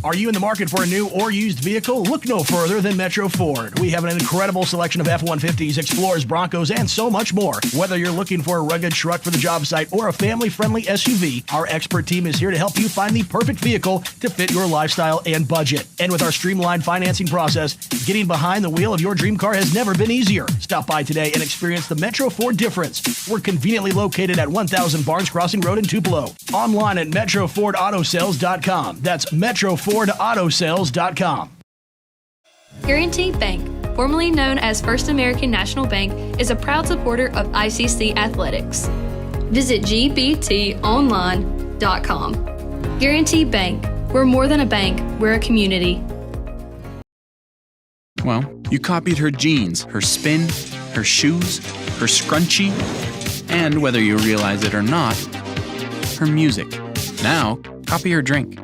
Are you in the market for a new or used vehicle? Look no further than Metro Ford. We have an incredible selection of F-150s, Explorers, Broncos, and so much more. Whether you're looking for a rugged truck for the job site or a family-friendly SUV, our expert team is here to help you find the perfect vehicle to fit your lifestyle and budget. And with our streamlined financing process, getting behind the wheel of your dream car has never been easier. Stop by today and experience the Metro Ford difference. We're conveniently located at 1000 Barnes Crossing Road in Tupelo. Online at MetroFordAutoSales.com. That's MetroFordAutoSales.com. Guaranty Bank, formerly known as First American National Bank, is a proud supporter of ICC athletics. Visit gbtonline.com. Guaranty Bank, we're more than a bank, we're a community. Well, you copied her jeans, her spin, her shoes, her scrunchie, and whether you realize it or not, her music. Now, copy her drink.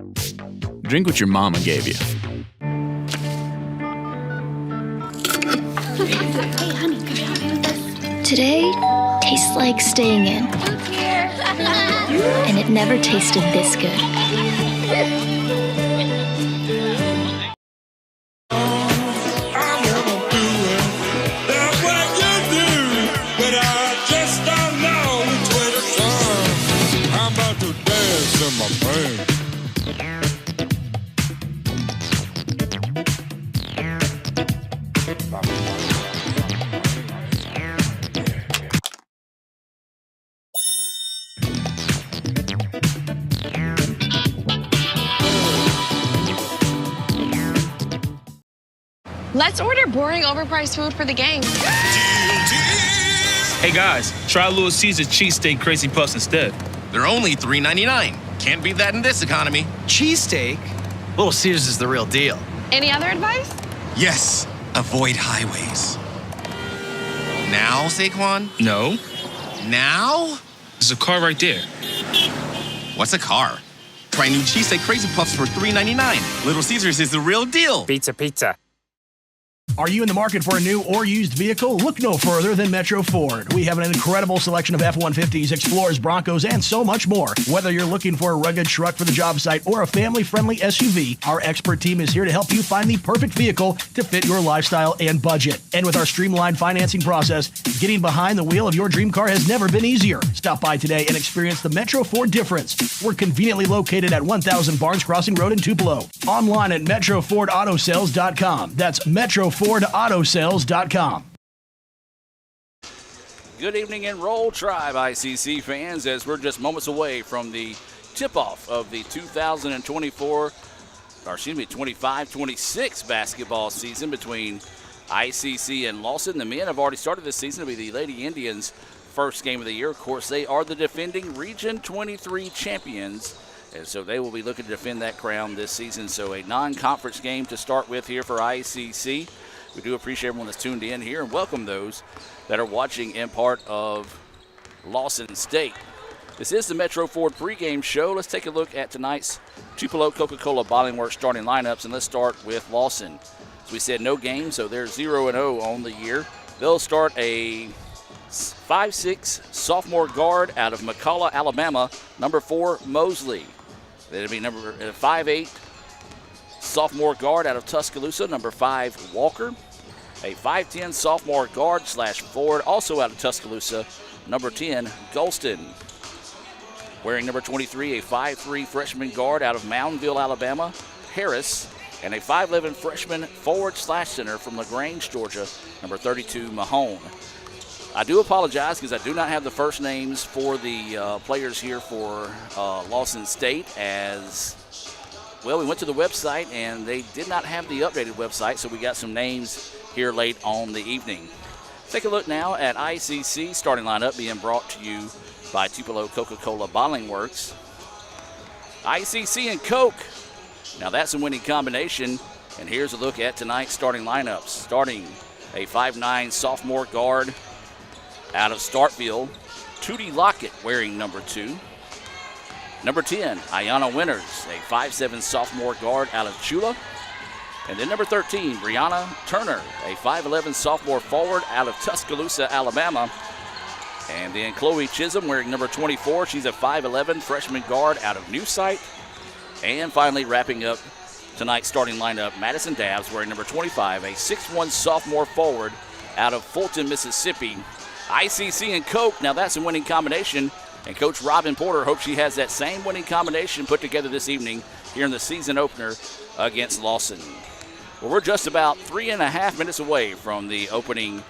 Drink what your mama gave you. Hey, honey, could you help me with this? Today tastes like staying in. And it never tasted this good. Let's order boring, overpriced food for the gang. Hey guys, try Little Caesar's cheesesteak crazy puffs instead. They're only $3.99. Can't beat that in this economy. Cheesesteak? Little Caesars is the real deal. Any other advice? Yes, avoid highways. Now, Saquon? No. Now? There's a car right there. What's a car? Try new cheesesteak crazy puffs for $3.99. Little Caesars is the real deal. Pizza. Are you in the market for a new or used vehicle? Look no further than Metro Ford. We have an incredible selection of F-150s, Explorers, Broncos, and so much more. Whether you're looking for a rugged truck for the job site or a family-friendly SUV, our expert team is here to help you find the perfect vehicle to fit your lifestyle and budget. And with our streamlined financing process, getting behind the wheel of your dream car has never been easier. Stop by today and experience the Metro Ford difference. We're conveniently located at 1000 Barnes Crossing Road in Tupelo. Online at MetroFordAutoSales.com. That's MetroFordAutoSales.com. Good evening and Roll Tribe, ICC fans, as we're just moments away from the tip-off of the 25-26 basketball season between ICC and Lawson. The men have already started this season. It'll be the Lady Indians' first game of the year. Of course, they are the defending Region 23 champions, and so they will be looking to defend that crown this season. So a non-conference game to start with here for ICC. We do appreciate everyone that's tuned in here and welcome those that are watching in part of Lawson State. This is the Metro Ford pregame show. Let's take a look at tonight's Tupelo Coca-Cola Bottling Works starting lineups, and let's start with Lawson. As we said, no games, so they're 0-0 on the year. They'll start a 5'6" sophomore guard out of McCalla, Alabama, number 4, Mosley. That'll be number 5'8" sophomore guard out of Tuscaloosa, number 5, Walker. A 5'10" sophomore guard / forward, also out of Tuscaloosa, number 10, Golston. Wearing number 23, a 5'3" freshman guard out of Moundville, Alabama, Harris. And a 5'11" freshman forward / center from LaGrange, Georgia, number 32, Mahone. I do apologize because I do not have the first names for the players here for Lawson State, as well, we went to the website and they did not have the updated website, so we got some names here late on the evening. Take a look now at ICC starting lineup being brought to you by Tupelo Coca-Cola Bottling Works. ICC and Coke. Now that's a winning combination, and here's a look at tonight's starting lineups. Starting a 5'9" sophomore guard out of Starkville, Tootie Lockett wearing number 2. Number 10, Ayana Winters, a 5'7" sophomore guard out of Chula. And then number 13, Brianna Turner, a 5'11" sophomore forward out of Tuscaloosa, Alabama. And then Chloe Chisholm wearing number 24. She's a 5'11" freshman guard out of New Site. And finally wrapping up Tonight's starting lineup, Madison Dabbs wearing number 25, a 6'1 sophomore forward out of Fulton, Mississippi. ICC and Coke, now that's a winning combination, and Coach Robin Porter hopes she has that same winning combination put together this evening here in the season opener against Lawson. Well, we're just about 3.5 minutes away from the opening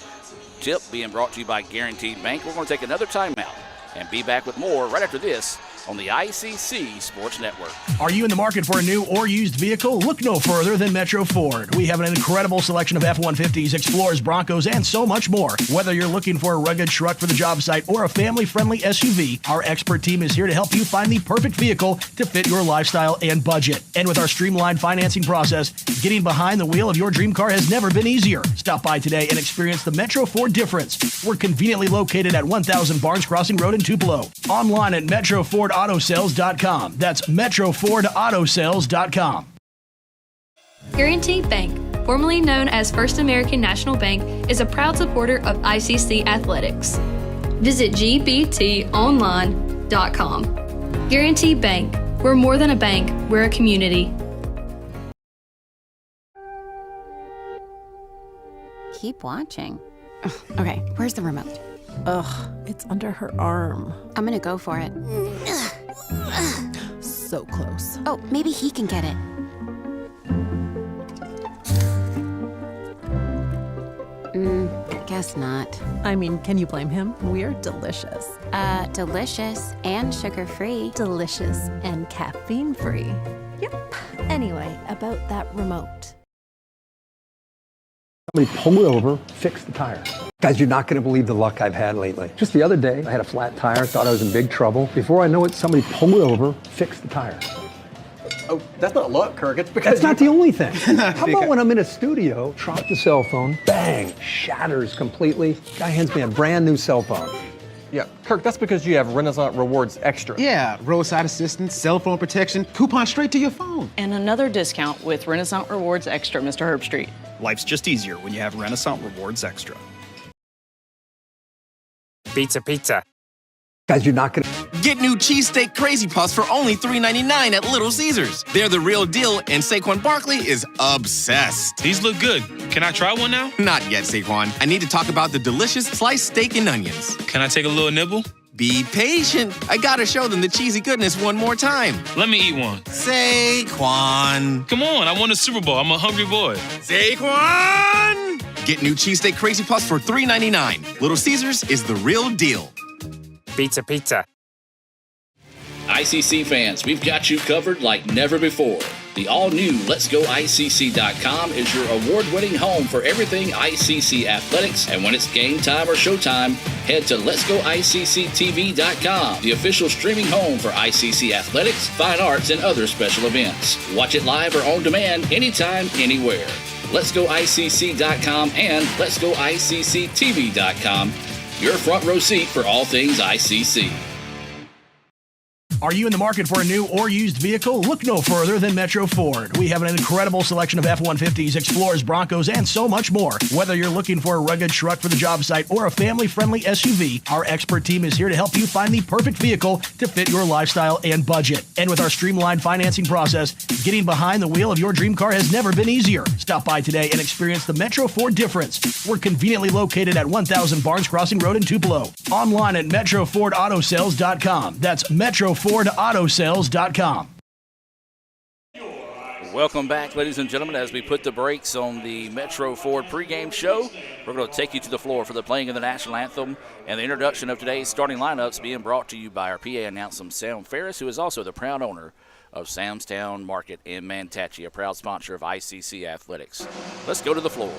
tip being brought to you by Guaranteed Bank. We're going to take another timeout and be back with more right after this on the ICC Sports Network. Are you in the market for a new or used vehicle? Look no further than Metro Ford. We have an incredible selection of F-150s, Explorers, Broncos, and so much more. Whether you're looking for a rugged truck for the job site or a family-friendly SUV, our expert team is here to help you find the perfect vehicle to fit your lifestyle and budget. And with our streamlined financing process, getting behind the wheel of your dream car has never been easier. Stop by today and experience the Metro Ford difference. We're conveniently located at 1000 Barnes Crossing Road in Tupelo. Online at MetroFordAutoSales.com. That's MetroFordAutoSales.com. Guaranteed Bank, formerly known as First American National Bank, is a proud supporter of ICC athletics. Visit gbtonline.com. Guaranteed Bank, we're more than a bank, we're a community. Keep watching. Okay, where's the remote? Ugh, it's under her arm. I'm gonna go for it. So close. Oh, maybe he can get it. Guess not. I mean, can you blame him? We're delicious. Delicious and sugar-free. Delicious and caffeine-free. Yep. Anyway, about that remote. Somebody pulled it over, fixed the tire. Guys, you're not going to believe the luck I've had lately. Just the other day, I had a flat tire, thought I was in big trouble. Before I know it, somebody pulled it over, fixed the tire. Oh, that's not luck, Kirk. It's because that's not the only thing. How about when I'm in a studio, drop the cell phone, bang, shatters completely. Guy hands me a brand new cell phone. Yeah, Kirk, that's because you have Renaissance Rewards Extra. Yeah, roadside assistance, cell phone protection, coupon straight to your phone. And another discount with Renaissance Rewards Extra, Mr. Herbstreit. Life's just easier when you have Renaissance Rewards Extra. Pizza. Guys, you're not gonna... Get new cheesesteak Crazy Puffs for only $3.99 at Little Caesars. They're the real deal, and Saquon Barkley is obsessed. These look good. Can I try one now? Not yet, Saquon. I need to talk about the delicious sliced steak and onions. Can I take a little nibble? Be patient. I gotta show them the cheesy goodness one more time. Let me eat one. Saquon. Come on, I won the Super Bowl. I'm a hungry boy. Saquon! Get new cheesesteak Crazy Puffs for $3.99. Little Caesars is the real deal. Pizza. ICC fans, we've got you covered like never before. The all-new Let'sGoICC.com is your award-winning home for everything ICC athletics, and when it's game time or showtime, head to Let'sGoICCTV.com, the official streaming home for ICC athletics, fine arts, and other special events. Watch it live or on demand anytime, anywhere. Let'sGoICC.com and Let'sGoICCTV.com, your front row seat for all things ICC. Are you in the market for a new or used vehicle? Look no further than Metro Ford. We have an incredible selection of F-150s, Explorers, Broncos, and so much more. Whether you're looking for a rugged truck for the job site or a family-friendly SUV, our expert team is here to help you find the perfect vehicle to fit your lifestyle and budget. And with our streamlined financing process, getting behind the wheel of your dream car has never been easier. Stop by today and experience the Metro Ford difference. We're conveniently located at 1000 Barnes Crossing Road in Tupelo. Online at MetroFordAutoSales.com. That's MetroFordAutoSales.com. Welcome back, ladies and gentlemen, as we put the brakes on the Metro Ford pregame show. We're going to take you to the floor for the playing of the national anthem and the introduction of today's starting lineups being brought to you by our PA announcer, Sam Ferris, who is also the proud owner of Sam's Town Market in Manatee, a proud sponsor of ICC Athletics. Let's go to the floor.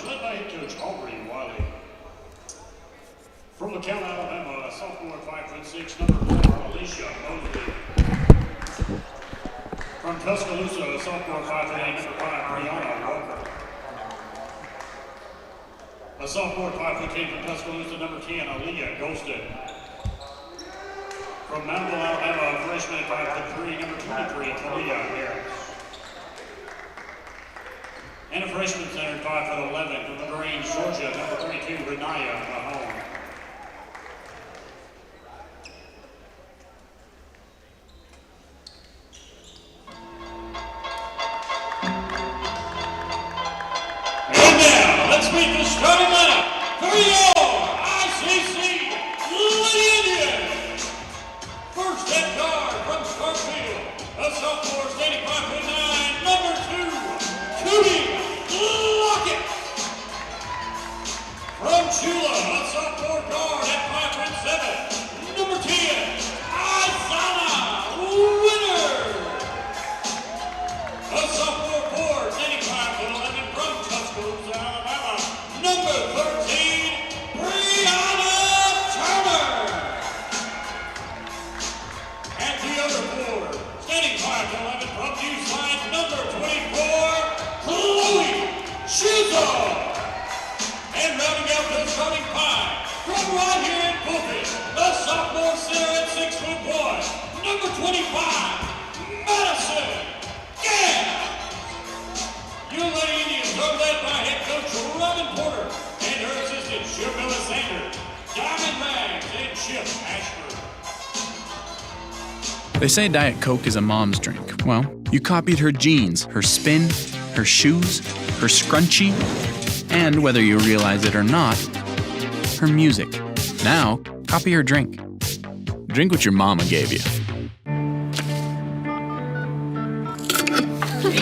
led by head coach Aubrey Wiley. From McAllen, Alabama, sophomore 5'6", number 4, Alicia Mosley. From Tuscaloosa, sophomore 5'8", number 5, Brianna Walker. A sophomore 5'10" from Tuscaloosa, number 10, Aaliyah Golston. From Mountville, Alabama, a freshman at 5'3", number 23, Talia Harris. And a freshman center, 5'11", from LaGrange, Georgia, number 32, Renaya Mahone. And now, let's meet the starting lineup for your ICC Lady Indians. First at guard from Starkville, a sophomore standing 5'9", number 2, Cootie Lockett. From Chula, a sophomore guard at 5'7", number 10, Isana Winner. A sophomore forward, standing 5'11", from Tuscaloosa, Alabama, number 13, Brianna Turner. And the other forward, standing 5'11", from New Science, number 24, Chloe Chisholm. And rounding out the starting five, from right here in Fulton, the sophomore center at 6'1", number 25, Madison Gann. Your Lady Indians are led by head coach Robin Porter and her assistant Shamilla Sanders, Diamond Mags, and Chip Ashford. They say Diet Coke is a mom's drink. Well, you copied her jeans, her spin, her shoes, her scrunchie, and whether you realize it or not, her music. Now, copy her drink. Drink what your mama gave you. Hey,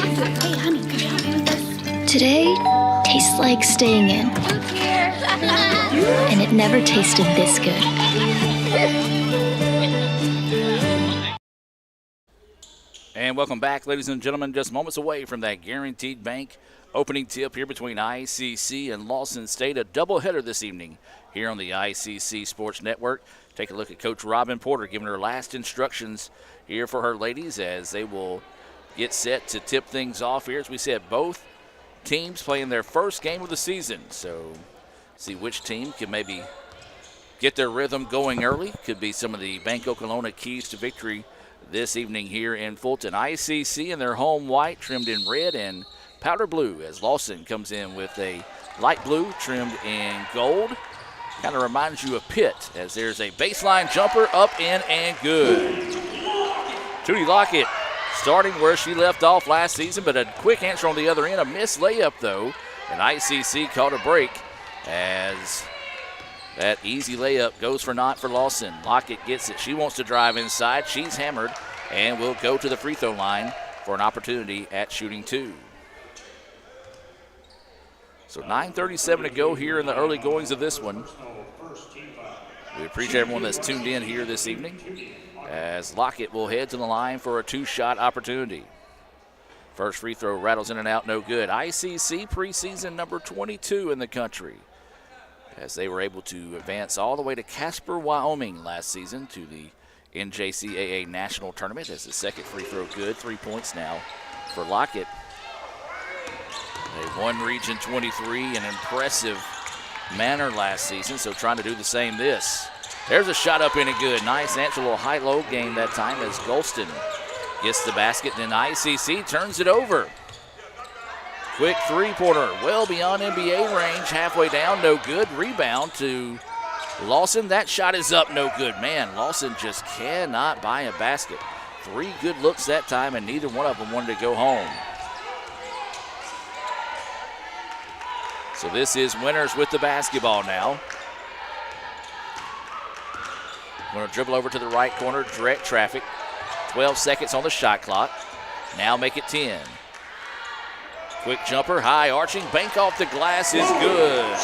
honey, could you help me with this? Today tastes like staying in. And it never tasted this good. And welcome back, ladies and gentlemen. Just moments away from that Guaranteed Bank opening tip here between ICC and Lawson State. A doubleheader this evening here on the ICC Sports Network. Take a look at Coach Robin Porter giving her last instructions here for her ladies as they will get set to tip things off here. As we said, both teams playing their first game of the season. So see which team can maybe get their rhythm going early. Could be some of the Bank Oklahoma keys to victory this evening here in Fulton. ICC in their home white trimmed in red and powder blue as Lawson comes in with a light blue trimmed in gold. Kind of reminds you of Pitt as there's a baseline jumper up, in, and good. Tootie Lockett starting where she left off last season, but a quick answer on the other end. A missed layup, though, and ICC caught a break as that easy layup goes for naught for Lawson. Lockett gets it. She wants to drive inside. She's hammered and will go to the free throw line for an opportunity at shooting two. So 9:37 to go here in the early goings of this one. We appreciate everyone that's tuned in here this evening as Lockett will head to the line for a two-shot opportunity. First free throw rattles in and out, no good. ICC preseason number 22 in the country as they were able to advance all the way to Casper, Wyoming last season to the NJCAA National Tournament as the second free throw good. 3 points now for Lockett. They won Region 23 in an impressive manner last season, so trying to do the same this. There's a shot up in and good. Nice answer, a little high-low game that time as Golston gets the basket, then ICC turns it over. Quick three-pointer, well beyond NBA range, halfway down, no good. Rebound to Lawson. That shot is up, no good. Man, Lawson just cannot buy a basket. 3 good looks that time, and neither one of them wanted to go home. So this is Winters with the basketball now. Going to dribble over to the right corner, direct traffic. 12 seconds on the shot clock. Now make it 10. Quick jumper, high arching, bank off the glass is good.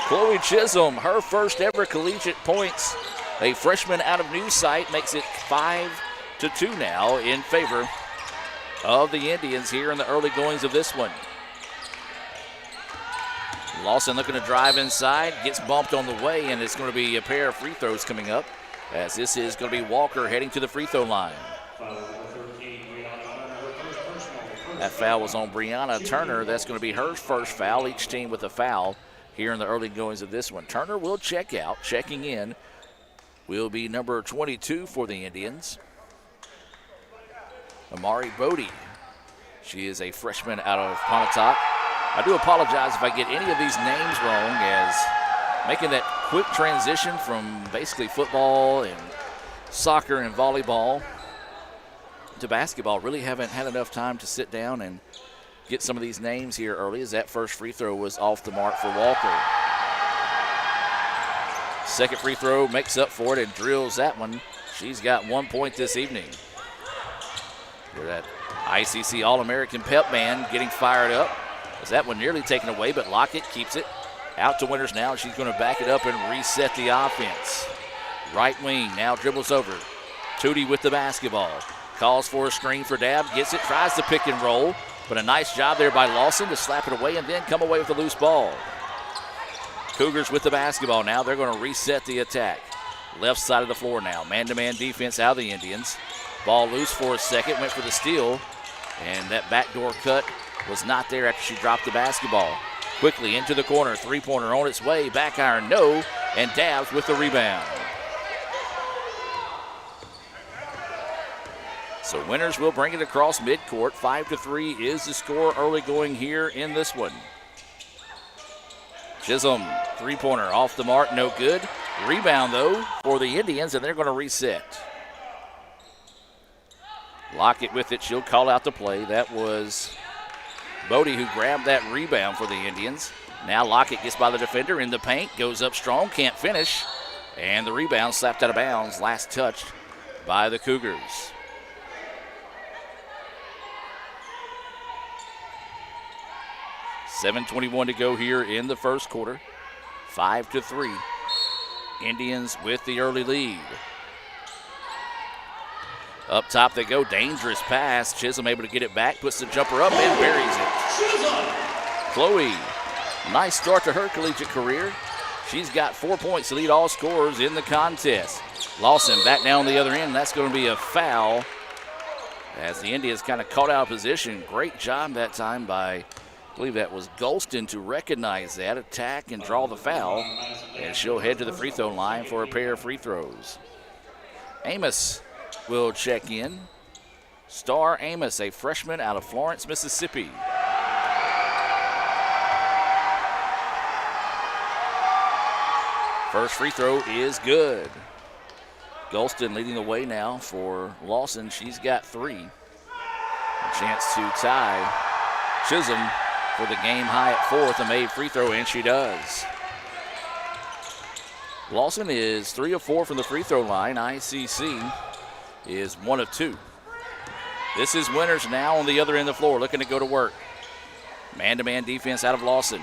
Chloe Chisholm, her first ever collegiate points. A freshman out of New Site makes it 5-2 now in favor of the Indians here in the early goings of this one. Lawson looking to drive inside, gets bumped on the way, and it's going to be a pair of free throws coming up, as this is going to be Walker heading to the free throw line. That foul was on Brianna Turner. That's going to be her first foul, each team with a foul here in the early goings of this one. Turner will check out. Checking in will be number 22 for the Indians, Amari Bodie. She is a freshman out of Pontotoc. I do apologize if I get any of these names wrong, as making that quick transition from basically football and soccer and volleyball to basketball. Really haven't had enough time to sit down and get some of these names here early, as that first free throw was off the mark for Walker. Second free throw makes up for it and drills that one. She's got 1 point this evening. Hear that ICC All-American pep band getting fired up. As that one nearly taken away, but Lockett keeps it. Out to Winters now. She's going to back it up and reset the offense. Right wing now dribbles over. Tootie with the basketball. Calls for a screen for Dab. Gets it, tries to pick and roll. But a nice job there by Lawson to slap it away and then come away with a loose ball. Cougars with the basketball now. They're going to reset the attack. Left side of the floor now. Man-to-man defense out of the Indians. Ball loose for a second. Went for the steal. And that backdoor cut was not there after she dropped the basketball. Quickly into the corner. Three-pointer on its way. Back iron, no. And Dabs with the rebound. So Winters will bring it across midcourt. 5-3 is the score early going here in this one. Chisholm, three-pointer off the mark, no good. Rebound, though, for the Indians, and they're going to reset. Lockett with it. She'll call out the play. That was Bodie who grabbed that rebound for the Indians. Now Lockett gets by the defender in the paint, goes up strong, can't finish, and the rebound slapped out of bounds. Last touched by the Cougars. .7:21 to go here in the first quarter. 5-3. Indians with the early lead. Up top they go. Dangerous pass. Chisholm able to get it back. Puts the jumper up and buries it. Chloe, nice start to her collegiate career. She's got 4 points to lead all scorers in the contest. Lawson back down the other end. That's going to be a foul as the Indians kind of caught out of position. Great job that time by, I believe that was Golston, to recognize that, attack and draw the foul. And she'll head to the free throw line for a pair of free throws. Amos will check in. Star Amos, a freshman out of Florence, Mississippi. First free throw is good. Golston leading the way now for Lawson. She's got 3. A chance to tie Chisholm for the game high at 4th, a made free throw, and she does. Lawson is 3 of 4 from the free throw line. ICC is 1 of 2. This is Winters now on the other end of the floor, looking to go to work. Man-to-man defense out of Lawson.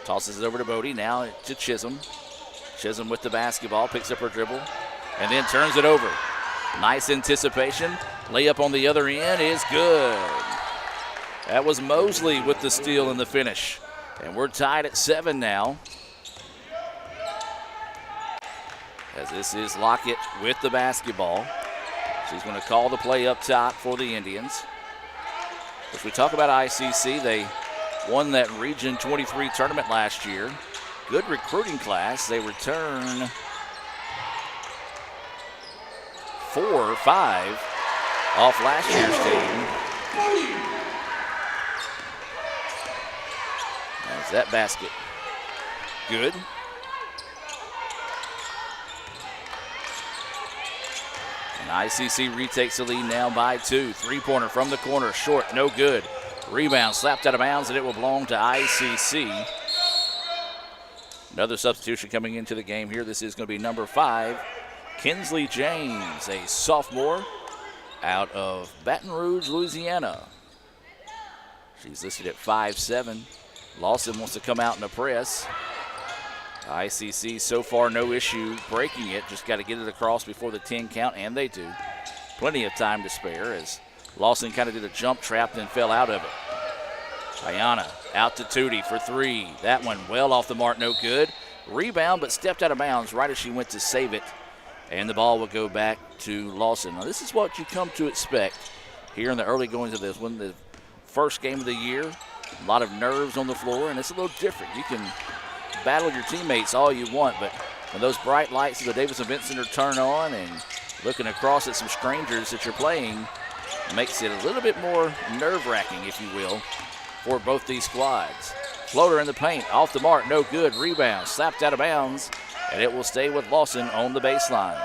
Tosses it over to Bodie, now to Chisholm. Chisholm with the basketball, picks up her dribble, and then turns it over. Nice anticipation. Layup on the other end is good. That was Mosley with the steal and the finish. And we're tied at 7 now. As this is Lockett with the basketball. She's going to call the play up top for the Indians. As we talk about ICC, they won that Region 23 tournament last year. Good recruiting class. They return 4 or 5 off last year's team. That's that basket. Good. And ICC retakes the lead now by 2. Three-pointer from the corner, short, no good. Rebound slapped out of bounds, and it will belong to ICC. Another substitution coming into the game here. This is going to be number 5, Kinsley James, a sophomore out of Baton Rouge, Louisiana. She's listed at 5'7". Lawson wants to come out in the press. ICC so far no issue breaking it. Just got to get it across before the 10 count, and they do. Plenty of time to spare as Lawson kind of did a jump trap, then fell out of it. Ayana Out to Tootie for three. That one well off the mark, no good. Rebound, but stepped out of bounds right as she went to save it. And the ball will go back to Lawson. Now, this is what you come to expect here in the early goings of this one. The first game of the year, a lot of nerves on the floor, and it's a little different. You can battle your teammates all you want, but when those bright lights of the Davis-Event Center turn on and looking across at some strangers that you're playing makes it a little bit more nerve-wracking, if you will, for both these squads. Floater in the paint, off the mark, no good. Rebound, slapped out of bounds, and it will stay with Lawson on the baseline.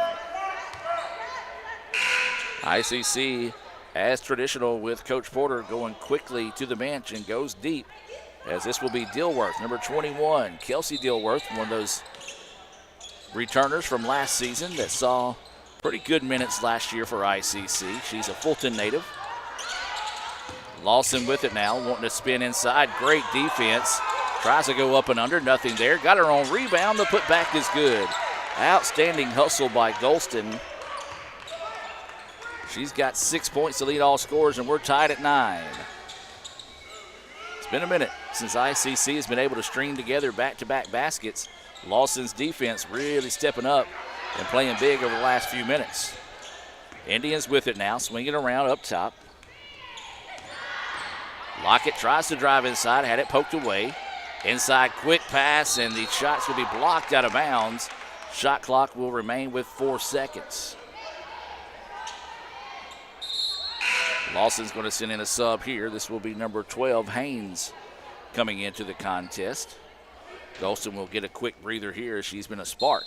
ICC, as traditional with Coach Porter, going quickly to the bench and goes deep, as this will be Dilworth, number 21. Kelsey Dilworth, one of those returners from last season that saw pretty good minutes last year for ICC. She's a Fulton native. Lawson with it now, wanting to spin inside. Great defense. Tries to go up and under, nothing there. Got her own rebound. The putback is good. Outstanding hustle by Golston. She's got 6 points to lead all scorers, and we're tied at 9. It's been a minute since ICC has been able to string together back-to-back baskets. Lawson's defense really stepping up and playing big over the last few minutes. Indians with it now, swinging around up top. Lockett tries to drive inside, had it poked away. Inside quick pass, and the shot's will be blocked out of bounds. Shot clock will remain with 4 seconds. Lawson's going to send in a sub here. This will be number 12, Haynes, coming into the contest. Golston will get a quick breather here. She's been a spark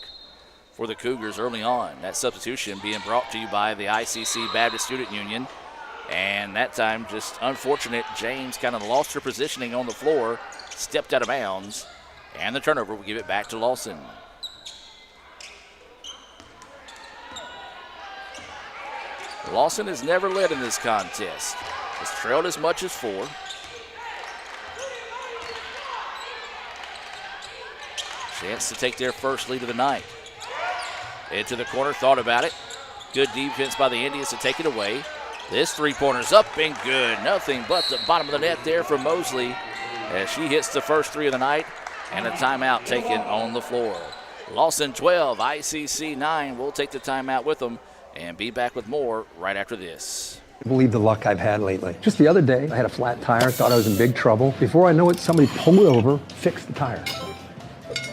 for the Cougars early on. That substitution being brought to you by the ICC Baptist Student Union. And that time, just unfortunate, James kind of lost her positioning on the floor, stepped out of bounds, and the turnover will give it back to Lawson. Lawson has never led in this contest. Has trailed as much as 4. Chance to take their first lead of the night. Into the corner, thought about it. Good defense by the Indians to take it away. This three-pointer's up and good. Nothing but the bottom of the net there for Mosley as she hits the first 3 of the night, and a timeout taken on the floor. Lawson 12, ICC 9. We'll take the timeout with them and be back with more right after this. I believe the luck I've had lately. Just the other day, I had a flat tire, thought I was in big trouble. Before I know it, somebody pulled over, fixed the tire.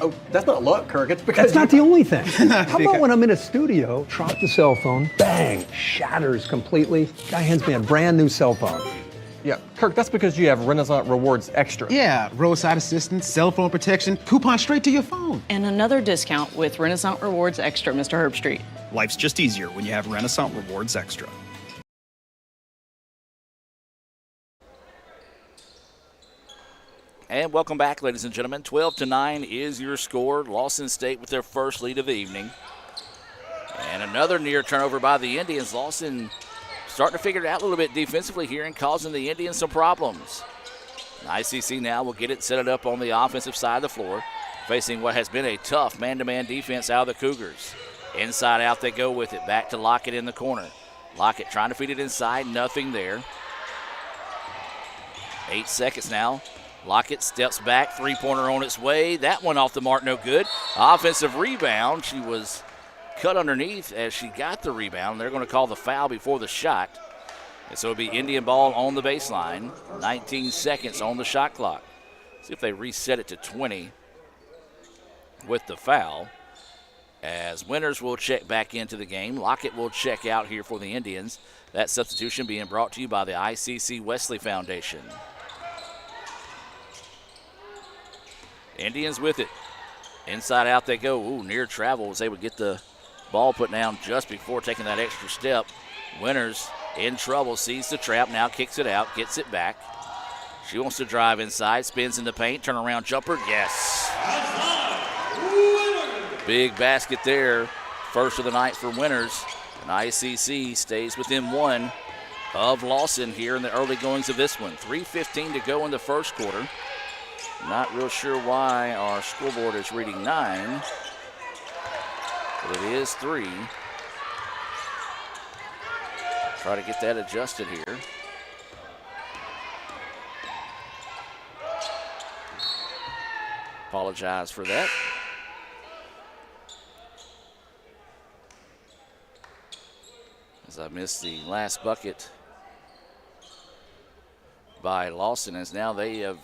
Oh, that's not luck, Kirk. It's because that's not the only thing. How about when I'm in a studio, drop the cell phone, bang, shatters completely. Guy hands me a brand new cell phone. Yeah, Kirk, that's because you have Renaissance Rewards Extra. Yeah, roadside assistance, cell phone protection, coupon straight to your phone. And another discount with Renaissance Rewards Extra, Mr. Herbstreit. Life's just easier when you have Renaissance Rewards Extra. And welcome back, ladies and gentlemen. 12-9 is your score. Lawson State with their first lead of the evening. And another near turnover by the Indians. Lawson starting to figure it out a little bit defensively here and causing the Indians some problems. ICC now will get it, set it up on the offensive side of the floor, facing what has been a tough man-to-man defense out of the Cougars. Inside out they go with it. Back to Lockett in the corner. Lockett trying to feed it inside. Nothing there. 8 seconds now. Lockett steps back. Three-pointer on its way. That one off the mark, no good. Offensive rebound. She was cut underneath as she got the rebound. They're going to call the foul before the shot. And so it'll be Indian ball on the baseline. 19 seconds on the shot clock. See if they reset it to 20 with the foul. As Winters will check back into the game. Lockett will check out here for the Indians. That substitution being brought to you by the ICC Wesley Foundation. Indians with it. Inside out they go. Ooh, near travel was able to get the ball put down just before taking that extra step. Winters in trouble, sees the trap, now kicks it out, gets it back. She wants to drive inside, spins in the paint, turnaround jumper, yes. Big basket there, first of the night for Winters. And ICC stays within 1 of Lawson here in the early goings of this one. 3:15 to go in the first quarter. Not real sure why our scoreboard is reading 9, but it is 3. Try to get that adjusted here. Apologize for that. As I missed the last bucket by Lawson, as now they have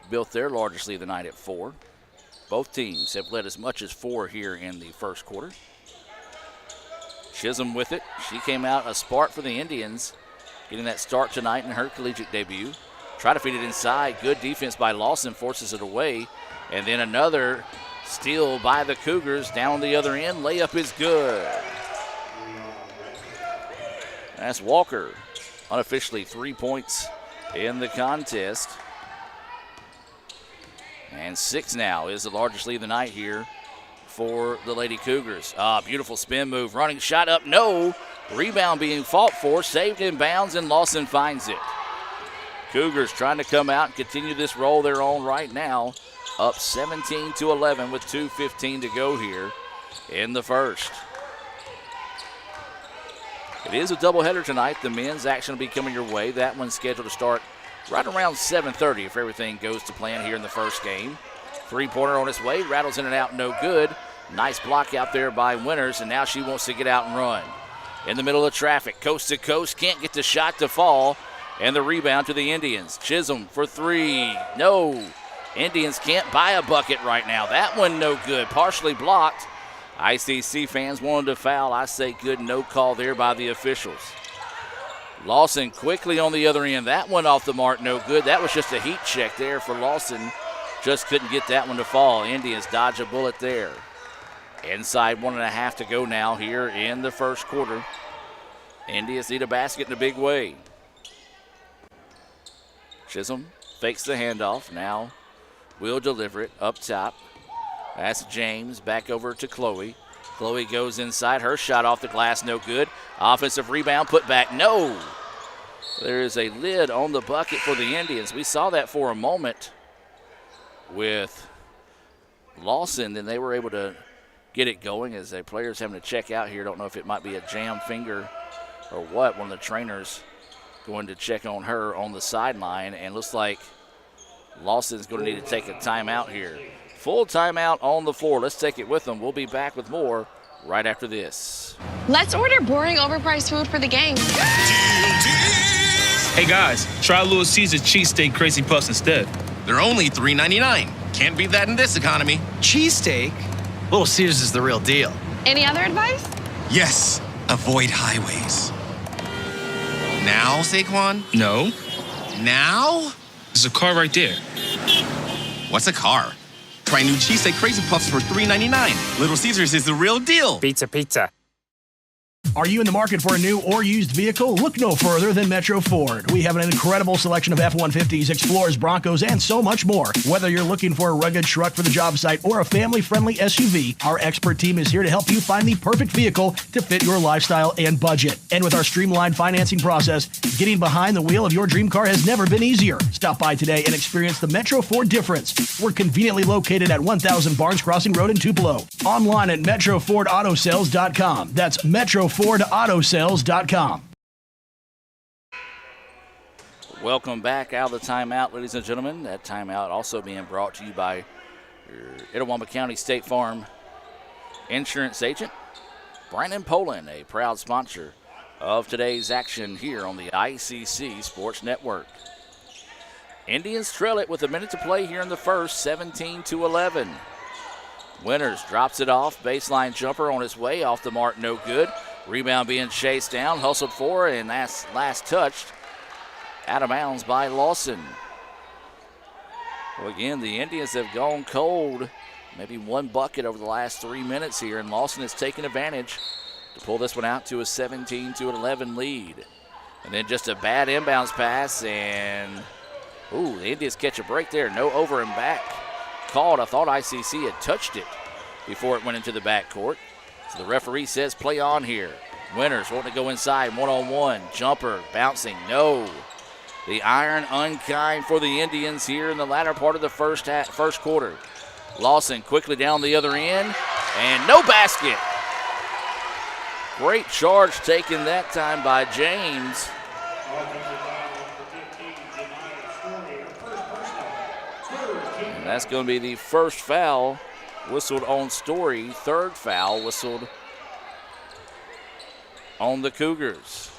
built their largest lead of the night at 4. Both teams have led as much as 4 here in the first quarter. Chisholm with it. She came out a spark for the Indians, getting that start tonight in her collegiate debut. Try to feed it inside. Good defense by Lawson, forces it away. And then another steal by the Cougars down the other end. Layup is good. That's Walker. Unofficially 3 points in the contest. And 6 now is the largest lead of the night here for the Lady Cougars. Beautiful spin move. Running shot up. No. Rebound being fought for. Saved in bounds, and Lawson finds it. Cougars trying to come out and continue this roll they're on right now. Up 17-11 with 2:15 to go here in the first. It is a doubleheader tonight. The men's action will be coming your way. That one's scheduled to start right around 7:30 if everything goes to plan here in the first game. Three-pointer on its way. Rattles in and out, no good. Nice block out there by Winters, and now she wants to get out and run. In the middle of traffic, coast to coast, can't get the shot to fall. And the rebound to the Indians. Chisholm for 3. No. Indians can't buy a bucket right now. That one no good. Partially blocked. ICC fans wanted to foul. I say good, no call there by the officials. Lawson quickly on the other end. That one off the mark, no good. That was just a heat check there for Lawson. Just couldn't get that one to fall. Indians dodge a bullet there. Inside 1.5 to go now here in the first quarter. Indians need a basket in a big way. Chisholm fakes the handoff. Now will deliver it up top. That's James. Back over to Chloe. Chloe goes inside. Her shot off the glass, no good. Offensive rebound, put back, no. There is a lid on the bucket for the Indians. We saw that for a moment with Lawson. Then they were able to get it going as the players having to check out here. Don't know if it might be a jam finger or what. One of the trainers going to check on her on the sideline, and looks like Lawson's going to need to take a timeout here. Full timeout on the floor. Let's take it with them. We'll be back with more right after this. Let's order boring, overpriced food for the game. Hey guys, try Little Caesars cheesesteak crazy puffs instead. They're only $3.99. Can't beat that in this economy. Cheesesteak? Little Caesars is the real deal. Any other advice? Yes, avoid highways. Now, Saquon? No. Now? There's a car right there. What's a car? Try new cheesesteak crazy puffs for $3.99. Little Caesars is the real deal. Pizza, pizza. Are you in the market for a new or used vehicle? Look no further than Metro Ford. We have an incredible selection of F-150s, Explorers, Broncos, and so much more. Whether you're looking for a rugged truck for the job site or a family-friendly SUV, our expert team is here to help you find the perfect vehicle to fit your lifestyle and budget. And with our streamlined financing process, getting behind the wheel of your dream car has never been easier. Stop by today and experience the Metro Ford difference. We're conveniently located at 1000 Barnes Crossing Road in Tupelo. Online at MetroFordAutoSales.com. That's MetroFordAutoSales.com. Welcome back out of the timeout, ladies and gentlemen. That timeout also being brought to you by your Itawamba County State Farm insurance agent, Brandon Poland, a proud sponsor of today's action here on the ICC Sports Network. Indians trail it with a minute to play here in the first, 17-11. Winters drops it off, baseline jumper on its way, off the mark, no good. Rebound being chased down, hustled for, and that's last touched out of bounds by Lawson. Well, again, the Indians have gone cold. Maybe one bucket over the last 3 minutes here, and Lawson has taken advantage to pull this one out to a 17-11 lead. And then just a bad inbounds pass, and the Indians catch a break there. No over and back called. I thought ICC had touched it before it went into the backcourt. So the referee says play on here. Winters wanting to go inside, one-on-one. Jumper bouncing, no. The iron unkind for the Indians here in the latter part of the first quarter. Lawson quickly down the other end, and no basket. Great charge taken that time by James. And that's going to be the first foul whistled on Story. Third foul whistled on the Cougars.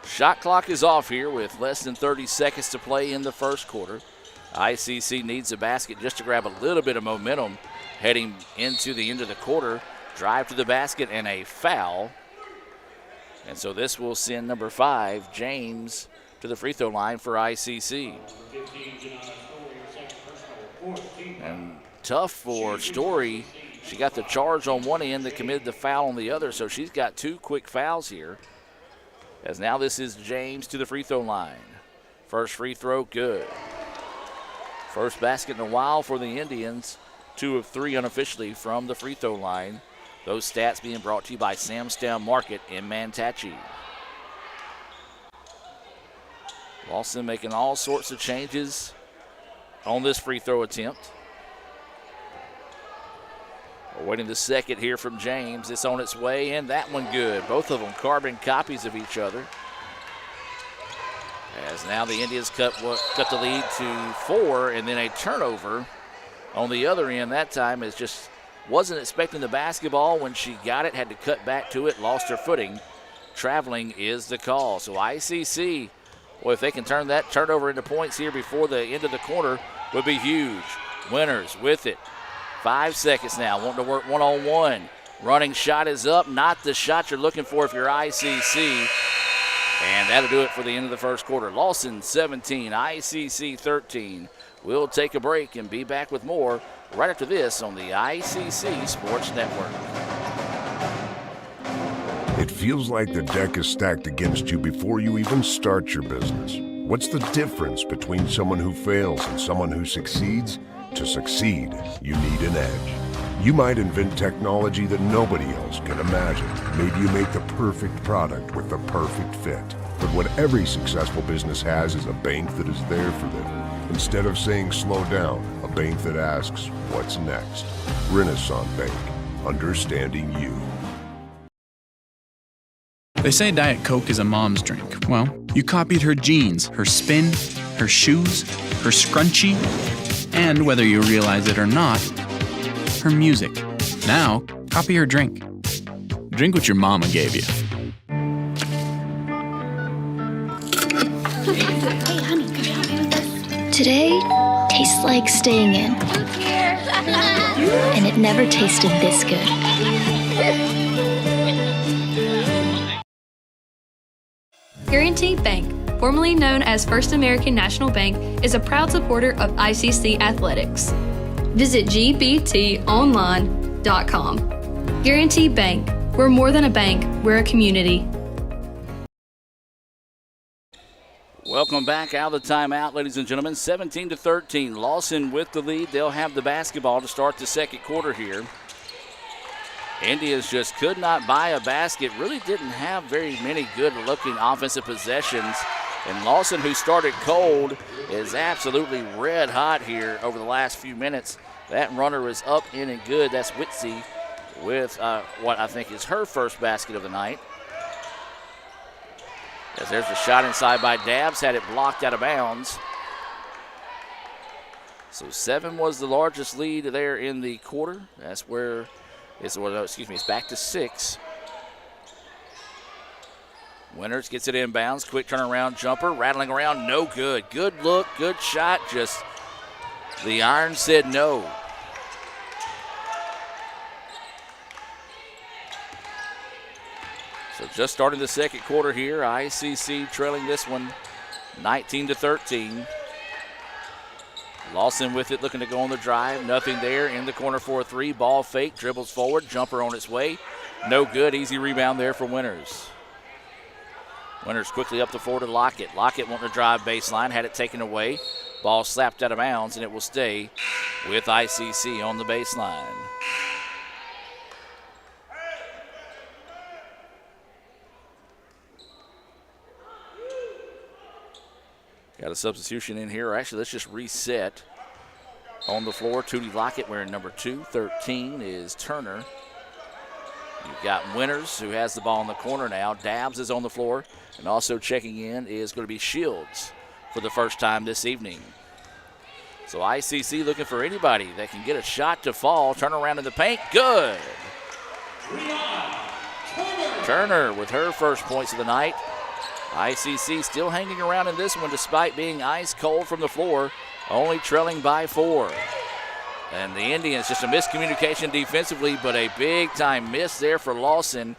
Shot clock is off here with less than 30 seconds to play in the first quarter. ICC needs a basket just to grab a little bit of momentum heading into the end of the quarter. Drive to the basket and a foul. And so this will send number 5, James, to the free throw line for ICC. And tough for Story. She got the charge on one end that committed the foul on the other, so she's got 2 quick fouls here. As now this is James to the free throw line. First free throw, good. First basket in a while for the Indians. 2 of 3 unofficially from the free throw line. Those stats being brought to you by Samstown Market in Manatee. Lawson making all sorts of changes on this free throw attempt. We're waiting the second here from James. It's on its way, and that one good. Both of them carbon copies of each other. As now the Indians cut the lead to 4, and then a turnover on the other end. That time is just wasn't expecting the basketball. When she got it, had to cut back to it, lost her footing. Traveling is the call. So ICC, well, if they can turn that turnover into points here before the end of the quarter, would be huge. Winners with it. 5 seconds now, wanting to work one-on-one. Running shot is up, not the shot you're looking for if you're ICC. And that'll do it for the end of the first quarter. Lawson 17, ICC 13. We'll take a break and be back with more right after this on the ICC Sports Network. It feels like the deck is stacked against you before you even start your business. What's the difference between someone who fails and someone who succeeds? To succeed, you need an edge. You might invent technology that nobody else can imagine. Maybe you make the perfect product with the perfect fit. But what every successful business has is a bank that is there for them. Instead of saying slow down, a bank that asks, what's next? Renaissance Bank, understanding you. They say Diet Coke is a mom's drink. Well, you copied her jeans, her spin, her shoes, her scrunchie, and whether you realize it or not, her music. Now, copy her drink. Drink what your mama gave you. Hey, honey, could you help me with this? Today tastes like staying in. And it never tasted this good. Guaranteed Bank, formerly known as First American National Bank, is a proud supporter of ICC athletics. Visit gbtonline.com. Guaranteed Bank, we're more than a bank, we're a community. Welcome back out of the timeout, ladies and gentlemen. 17-13, Lawson with the lead. They'll have the basketball to start the second quarter here. Indians just could not buy a basket, really didn't have very many good-looking offensive possessions. And Lawson, who started cold, is absolutely red hot here over the last few minutes. That runner is up, in, and good. That's Witsy with what I think is her first basket of the night. As there's the shot inside by Dabbs, had it blocked out of bounds. So 7 was the largest lead there in the quarter. That's where it's back to 6. Winters gets it inbounds. Quick turnaround jumper, rattling around, no good. Good look, good shot, just the iron said no. So just starting the second quarter here, ICC trailing this one 19-13. Lawson with it, looking to go on the drive. Nothing there. In the corner for a 3. Ball fake. Dribbles forward. Jumper on its way. No good. Easy rebound there for Winters. Winters quickly up the floor to Lockett. Lockett wanting to drive baseline. Had it taken away. Ball slapped out of bounds, and it will stay with ICC on the baseline. Got a substitution in here. Actually, let's just reset. On the floor, Tootie Lockett wearing number 2. 13 is Turner. You've got Winters, who has the ball in the corner now. Dabbs is on the floor. And also checking in is going to be Shields for the first time this evening. So ICC looking for anybody that can get a shot to fall. Turn around in the paint. Good. Turner with her first points of the night. ICC still hanging around in this one despite being ice cold from the floor, only trailing by 4. And the Indians, just a miscommunication defensively, but a big-time miss there for Lawson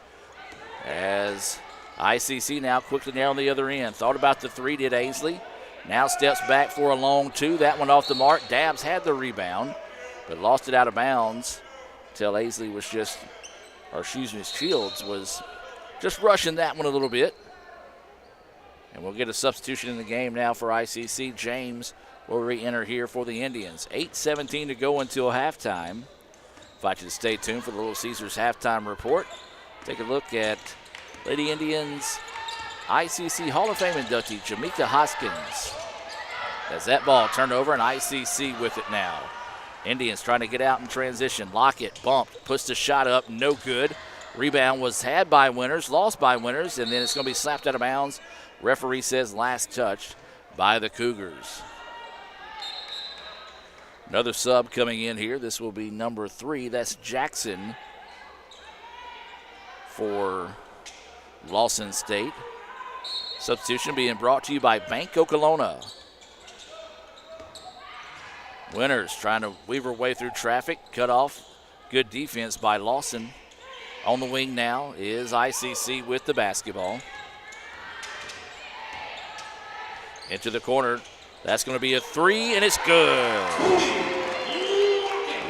as ICC now quickly down the other end. Thought about the 3, did Aisley. Now steps back for a long 2. That one off the mark. Dabbs had the rebound, but lost it out of bounds until Aisley was Shields was just rushing that one a little bit. And we'll get a substitution in the game now for ICC. James will re-enter here for the Indians. 8:17 to go until halftime. Invite you to stay tuned for the Little Caesars halftime report. Take a look at Lady Indians ICC Hall of Fame inductee Jamaica Hoskins. As that ball turned over and ICC with it now. Indians trying to get out in transition. Lockett bumped, puts the shot up, no good. Rebound was had by Winters, lost by Winters, and then it's going to be slapped out of bounds. Referee says last touched by the Cougars. Another sub coming in here. This will be number 3. That's Jackson for Lawson State. Substitution being brought to you by Banco Kelowna. Winters trying to weave her way through traffic. Cut off. Good defense by Lawson. On the wing now is ICC with the basketball. Into the corner. That's going to be a 3, and it's good.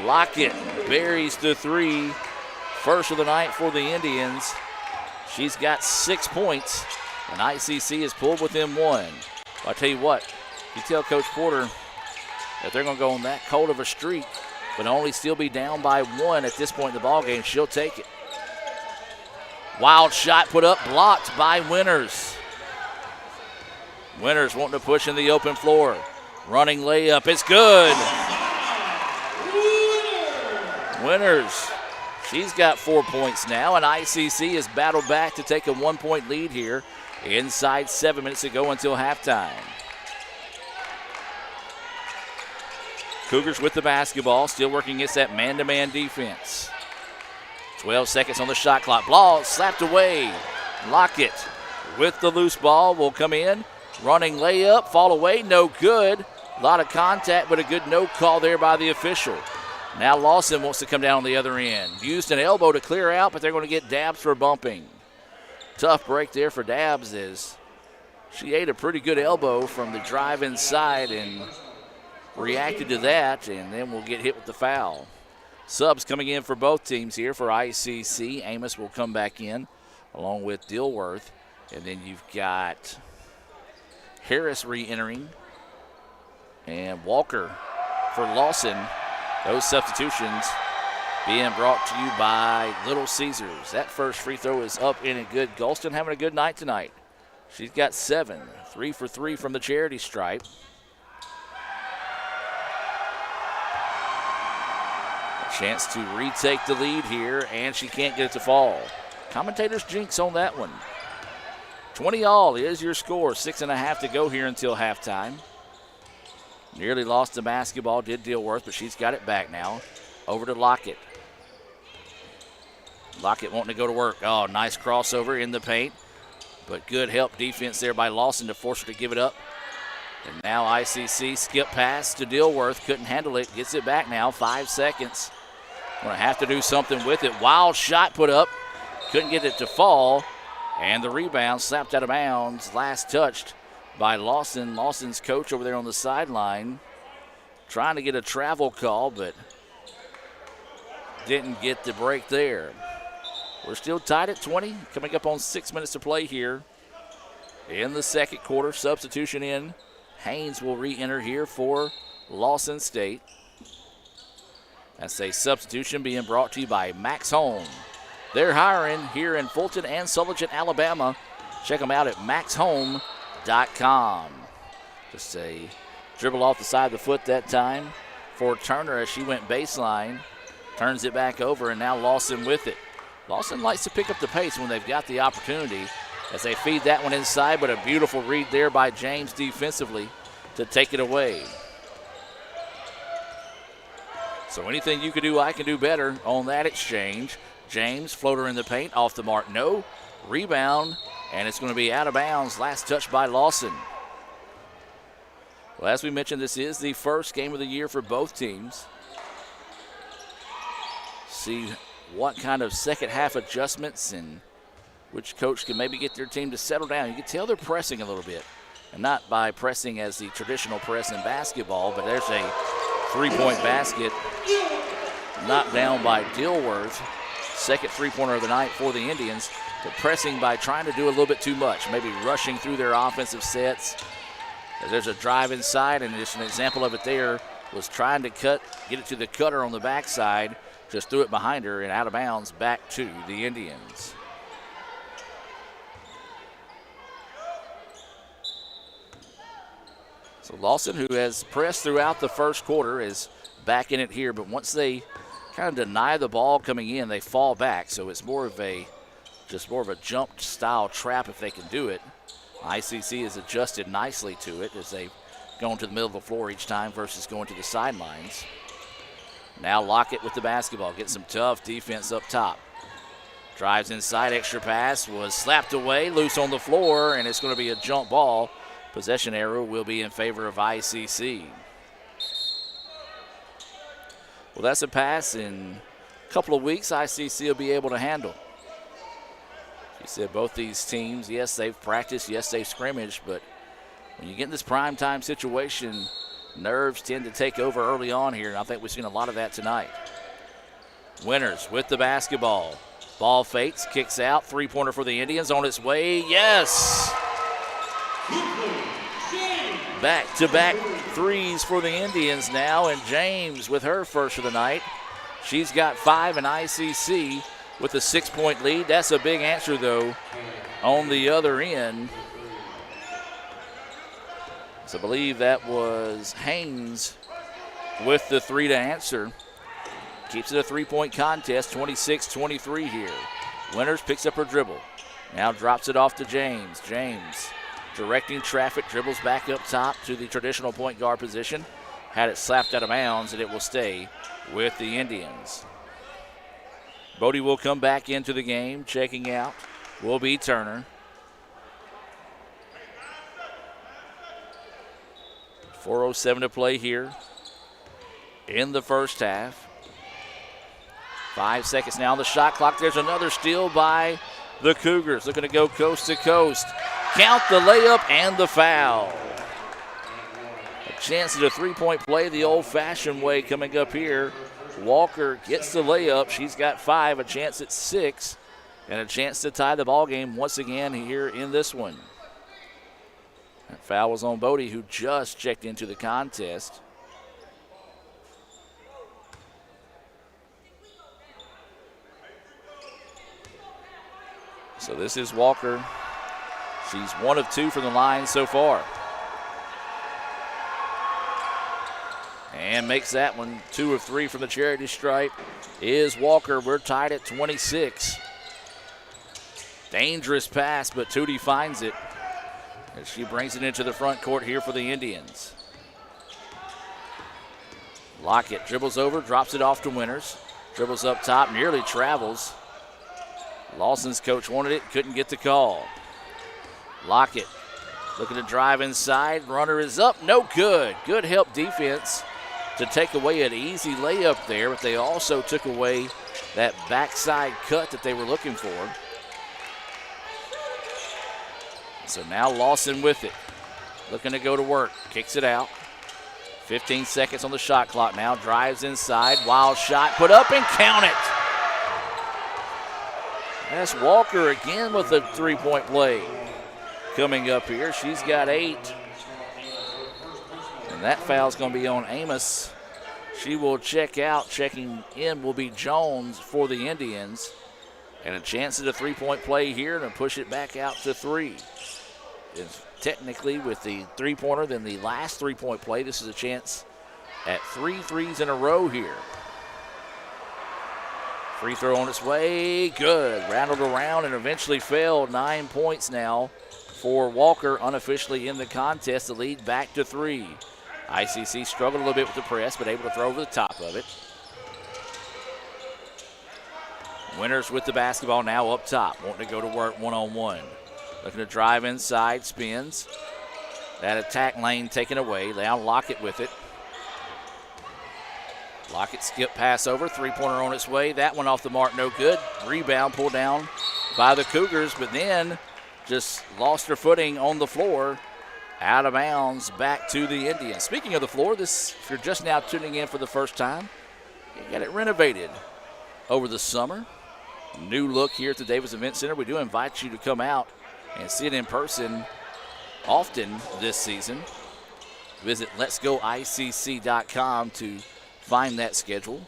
Lockett buries the 3. First of the night for the Indians. She's got 6 points, and ICC is pulled within 1. I tell you what, you tell Coach Porter that they're going to go on that cold of a streak, but only still be down by 1 at this point in the ballgame, she'll take it. Wild shot put up, blocked by Winters. Winters wanting to push in the open floor. Running layup, it's good. Winters, she's got 4 points now, and ICC has battled back to take a 1-point lead here inside 7 minutes to go until halftime. Cougars with the basketball, still working against that man-to-man defense. 12 seconds on the shot clock. Ball slapped away. Lockett with the loose ball will come in. Running layup, fall away, no good. A lot of contact, but a good no call there by the official. Now Lawson wants to come down on the other end. Used an elbow to clear out, but they're going to get Dabbs for bumping. Tough break there for Dabbs as she ate a pretty good elbow from the drive inside and reacted to that, and then will get hit with the foul. Subs coming in for both teams here for ICC. Amos will come back in along with Dilworth. And then you've got Harris re-entering and Walker for Lawson. Those substitutions being brought to you by Little Caesars. That first free throw is up in and good. Golston having a good night tonight. She's got 7, 3 for 3 from the charity stripe. Chance to retake the lead here, and she can't get it to fall. Commentators jinx on that one. 20-all is your score. 6.5 to go here until halftime. Nearly lost the basketball, did Dilworth, but she's got it back now. Over to Lockett. Lockett wanting to go to work. Oh, nice crossover in the paint, but good help defense there by Lawson to force her to give it up. And now ICC skip pass to Dilworth. Couldn't handle it. Gets it back now. 5 seconds. Going to have to do something with it. Wild shot put up. Couldn't get it to fall. And the rebound slapped out of bounds. Last touched by Lawson. Lawson's coach over there on the sideline trying to get a travel call, but didn't get the break there. We're still tied at 20. Coming up on 6 minutes to play here in the second quarter. Substitution in. Haynes will re-enter here for Lawson State. That's a substitution being brought to you by Max Home. They're hiring here in Fulton and Sulligent, Alabama. Check them out at maxhome.com. Just a dribble off the side of the foot that time for Turner as she went baseline. Turns it back over, and now Lawson with it. Lawson likes to pick up the pace when they've got the opportunity as they feed that one inside, but a beautiful read there by James defensively to take it away. So anything you can do, I can do better on that exchange. James, floater in the paint, off the mark, no. Rebound, and it's going to be out of bounds. Last touch by Lawson. Well, as we mentioned, this is the first game of the year for both teams. See what kind of second half adjustments and which coach can maybe get their team to settle down. You can tell they're pressing a little bit, and not by pressing as the traditional press in basketball, but there's a three-point basket knocked down by Dilworth. Second three-pointer of the night for the Indians. But pressing by trying to do a little bit too much, maybe rushing through their offensive sets. There's a drive inside, and just an example of it there was trying to get it to the cutter on the backside, just threw it behind her and out of bounds back to the Indians. So Lawson, who has pressed throughout the first quarter, is back in it here, but once they kind of deny the ball coming in, they fall back, so it's more of a jump style trap if they can do it. ICC has adjusted nicely to it as they go into the middle of the floor each time versus going to the sidelines. Now Lockett with the basketball, getting some tough defense up top. Drives inside, extra pass was slapped away, loose on the floor, and it's going to be a jump ball. Possession arrow will be in favor of ICC. Well, that's a pass in a couple of weeks ICC will be able to handle. She said both these teams, yes, they've practiced, yes, they've scrimmaged, but when you get in this primetime situation, nerves tend to take over early on here, and I think we've seen a lot of that tonight. Winters with the basketball. Ball fakes, kicks out, three-pointer for the Indians on its way, yes! Back-to-back threes for the Indians now, and James with her first of the night. She's got 5, and ICC with a 6-point lead. That's a big answer, though, on the other end. So I believe that was Haynes with the 3 to answer. Keeps it a 3-point contest, 26-23 here. Winters picks up her dribble. Now drops it off to James. James directing traffic, dribbles back up top to the traditional point guard position. Had it slapped out of bounds, and it will stay with the Indians. Bodie will come back into the game. Checking out will be Turner. 4:07 to play here in the first half. 5 seconds now on the shot clock. There's another steal by the Cougars. Looking to go coast to coast. Count the layup and the foul. A chance at a three-point play the old-fashioned way coming up here. Walker gets the layup. She's got 5, a chance at 6, and a chance to tie the ball game once again here in this one. That foul was on Bodie, who just checked into the contest. So this is Walker. She's 1 of 2 from the line so far. And makes that one 2 of 3 from the charity stripe is Walker. We're tied at 26. Dangerous pass, but Tootie finds it as she brings it into the front court here for the Indians. Lockett dribbles over, drops it off to Winters. Dribbles up top, nearly travels. Lawson's coach wanted it, couldn't get the call. Lockett looking to drive inside. Runner is up, no good. Good help defense to take away an easy layup there, but they also took away that backside cut that they were looking for. So now Lawson with it. Looking to go to work, kicks it out. 15 seconds on the shot clock now, drives inside. Wild shot, put up and count it. That's Walker again with a three-point play. Coming up here, she's got 8. And that foul's going to be on Amos. She will check out. Checking in will be Jones for the Indians. And a chance at a three-point play here and push it back out to 3. It's technically with the three-pointer than the last three-point play. This is a chance at 3 threes in a row here. Free throw on its way, good. Rattled around and eventually fell. 9 points now for Walker, unofficially in the contest. The lead back to 3. ICC struggled a little bit with the press, but able to throw over the top of it. Winters with the basketball now up top, wanting to go to work one-on-one. Looking to drive inside, spins. That attack lane taken away. Now Lockett with it. Lockett skip pass over, three-pointer on its way. That one off the mark, no good. Rebound pulled down by the Cougars, but then just lost her footing on the floor. Out of bounds, back to the Indians. Speaking of the floor, this, if you're just now tuning in for the first time, you got it renovated over the summer. New look here at the Davis Event Center. We do invite you to come out and see it in person often this season. Visit letsgoicc.com to find that schedule.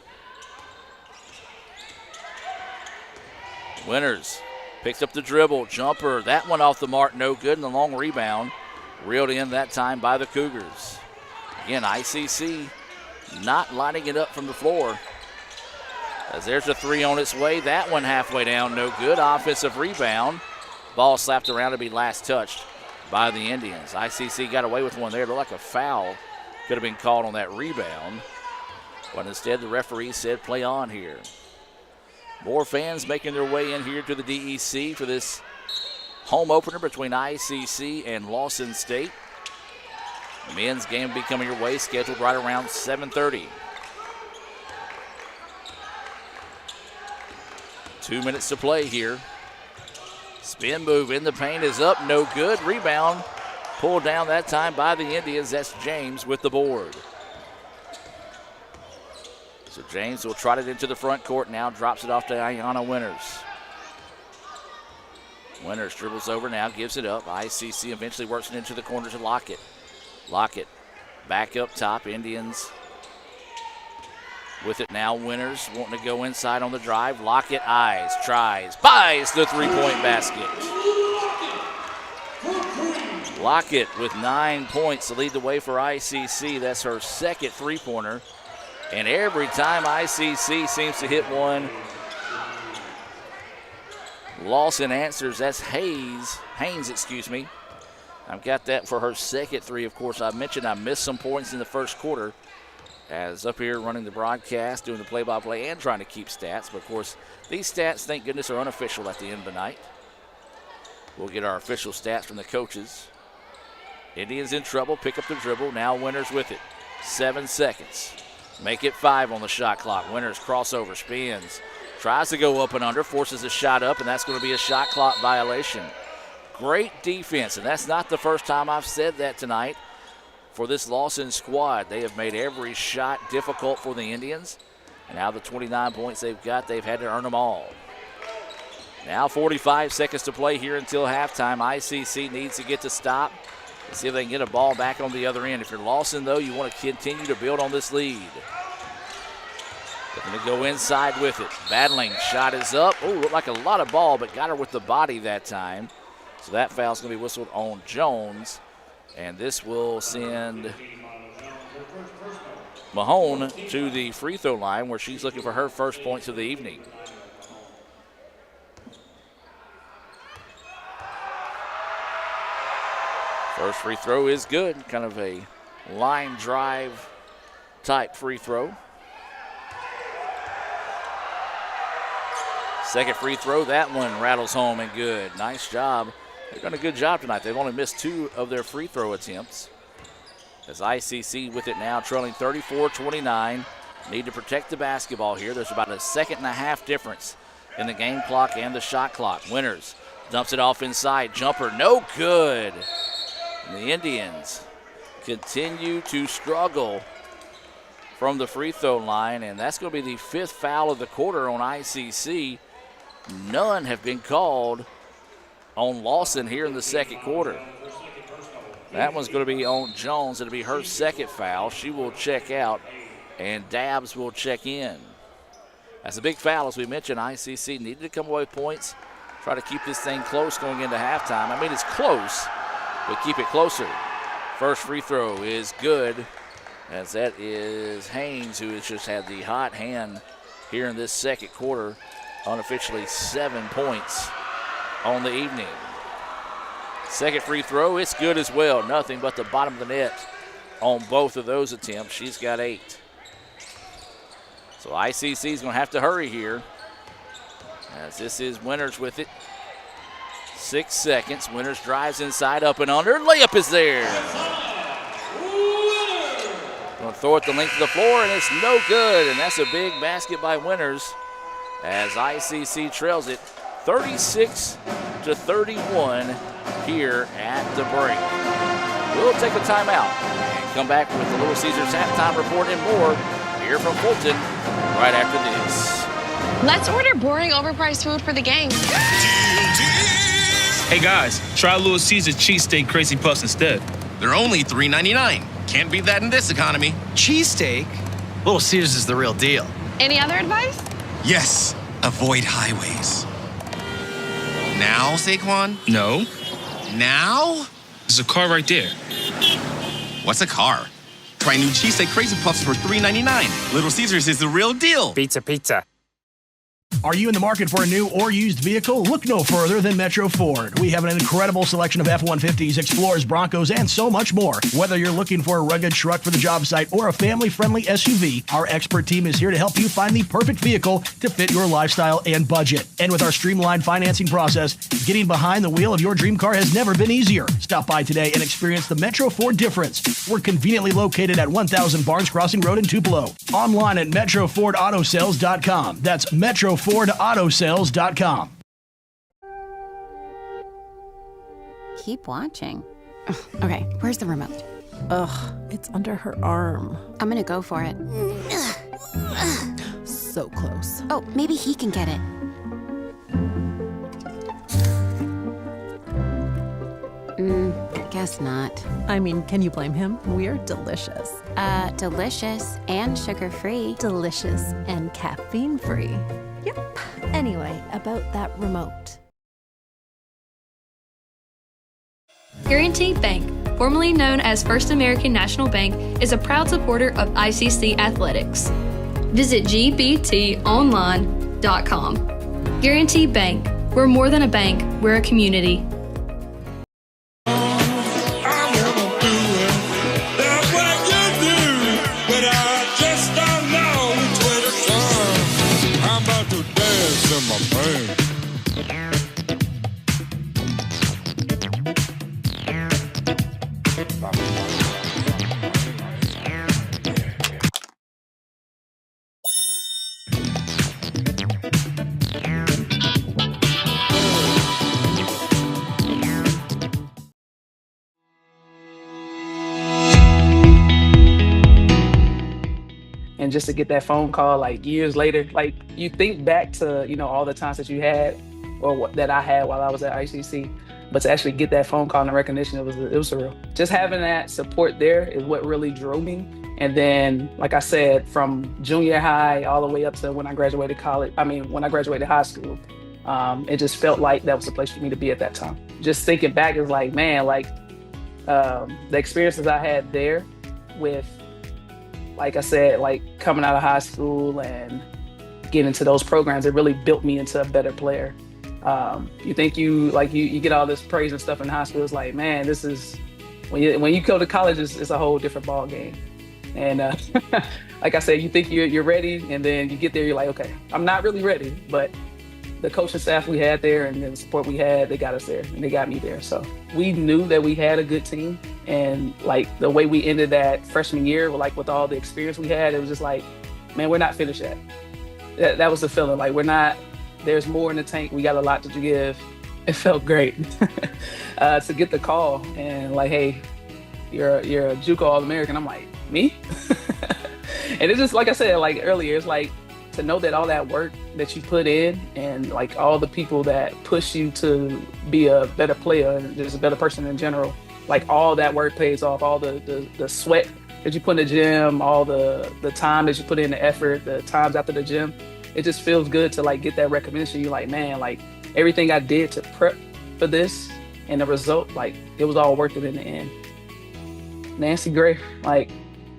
Winters picks up the dribble, jumper. That one off the mark, no good, and the long rebound reeled in that time by the Cougars. Again, ICC not lining it up from the floor. As there's a three on its way. That one halfway down, no good. Offensive rebound. Ball slapped around to be last touched by the Indians. ICC got away with one there. It looked like a foul could have been called on that rebound. But instead, the referee said play on here. More fans making their way in here to the DEC for this home opener between ICC and Lawson State. The men's game will be coming your way, scheduled right around 7:30. 2 minutes to play here. Spin move in the paint is up, no good. Rebound pulled down that time by the Indians. That's James with the board. So James will trot it into the front court now, drops it off to Ayanna Winters. Winters dribbles over now, gives it up. ICC eventually works it into the corner to Lockett. Lockett back up top. Indians with it now. Winters wanting to go inside on the drive. Lockett eyes, tries, buys the three-point basket. Lockett with 9 points to lead the way for ICC. That's her second three-pointer. And every time ICC seems to hit one, Lawson answers. That's Haynes, I've got that for her second three. Of course, I mentioned I missed some points in the first quarter as up here running the broadcast, doing the play-by-play, and trying to keep stats. But, of course, these stats, thank goodness, are unofficial at the end of the night. We'll get our official stats from the coaches. Indians in trouble, pick up the dribble. Now Winters with it. 7 seconds. Make it 5 on the shot clock. Winters crossover, spins. Tries to go up and under, forces a shot up, and that's going to be a shot clock violation. Great defense, and that's not the first time I've said that tonight for this Lawson squad. They have made every shot difficult for the Indians, and now the 29 points they've got, they've had to earn them all. Now 45 seconds to play here until halftime. ICC needs to get to stop and see if they can get a ball back on the other end. If you're Lawson, though, you want to continue to build on this lead. They're going to go inside with it. Battling, shot is up. Oh, looked like a lot of ball, but got her with the body that time. So that foul's going to be whistled on Jones. And this will send Mahone to the free throw line where she's looking for her first points of the evening. First free throw is good. Kind of a line drive type free throw. Second free throw, that one rattles home and good. Nice job. They've done a good job tonight. They've only missed 2 of their free throw attempts. As ICC with it now, trailing 34-29. Need to protect the basketball here. There's about a 1.5 second difference in the game clock and the shot clock. Winters dumps it off inside. Jumper, no good. And the Indians continue to struggle from the free throw line, and that's going to be the 5th foul of the quarter on ICC. None have been called on Lawson here in the second quarter. That one's going to be on Jones. It'll be her second foul. She will check out, and Dabbs will check in. That's a big foul, as we mentioned. ICC needed to come away with points, try to keep this thing close going into halftime. I mean, it's close, but keep it closer. First free throw is good, as that is Haynes, who has just had the hot hand here in this second quarter. Unofficially 7 points on the evening. Second free throw, it's good as well. Nothing but the bottom of the net on both of those attempts. She's got 8. So ICC is going to have to hurry here. As this is Winters with it. 6 seconds. Winters drives inside, up and under. Layup is there. Going to throw it the length of the floor, and it's no good. And that's a big basket by Winters as ICC trails it 36-31 here at the break. We'll take a timeout and come back with the Little Caesars halftime report and more here from Fulton right after this. Let's order boring, overpriced food for the game. Hey guys, try Little Caesars cheesesteak crazy puffs instead. They're only $3.99. Can't beat that in this economy. Cheesesteak? Little Caesars is the real deal. Any other advice? Yes, avoid highways. Now, Saquon? No. Now? There's a car right there. What's a car? Try new cheesesteak crazy puffs for $3.99. Little Caesars is the real deal. Pizza, pizza. Are you in the market for a new or used vehicle? Look no further than Metro Ford. We have an incredible selection of F-150s, Explorers, Broncos, and so much more. Whether you're looking for a rugged truck for the job site or a family-friendly SUV, our expert team is here to help you find the perfect vehicle to fit your lifestyle and budget. And with our streamlined financing process, getting behind the wheel of your dream car has never been easier. Stop by today and experience the Metro Ford difference. We're conveniently located at 1000 Barnes Crossing Road in Tupelo. Online at MetroFordAutoSales.com. That's MetroFordAutoSales.com. Keep watching. Ugh, okay, where's the remote? Ugh, it's under her arm. I'm gonna go for it. So close. Oh, maybe he can get it. Guess not. I mean, can you blame him? We're delicious. Delicious and sugar-free. Delicious and caffeine-free. Yep. Anyway, about that remote. Guaranty Bank, formerly known as First American National Bank, is a proud supporter of ICC athletics. Visit gbtonline.com. Guaranty Bank, we're more than a bank, we're a community. And just to get that phone call like years later, like you think back to, you know, all the times that you had or that I had while I was at ICC, but to actually get that phone call and the recognition, it was surreal. Just having that support there is what really drew me. And then, like I said, from junior high all the way up to when I graduated when I graduated high school, it just felt like that was the place for me to be at that time. Just thinking back is like, man, like the experiences I had there with, like I said, like coming out of high school and getting into those programs, it really built me into a better player. You think you get all this praise and stuff in high school. It's like, man, this is when you go to college, it's a whole different ball game. And like I said, you think you're ready, and then you get there, you're like, okay, I'm not really ready. But the coaching staff we had there and the support we had, they got us there and they got me there. So we knew that we had a good team. And like the way we ended that freshman year, like with all the experience we had, it was just like, man, we're not finished yet. That was the feeling. Like there's more in the tank. We got a lot to give. It felt great to get the call and like, hey, you're a JUCO All-American. I'm like, me? And it's just like I said, like earlier, it's like to know that all that work that you put in and like all the people that push you to be a better player and just a better person in general, like all that work pays off, all the sweat that you put in the gym, all the time that you put in, the effort, the times after the gym, it just feels good to like get that recognition. You're like, man, like everything I did to prep for this and the result, like it was all worth it in the end. Nancy Gray, like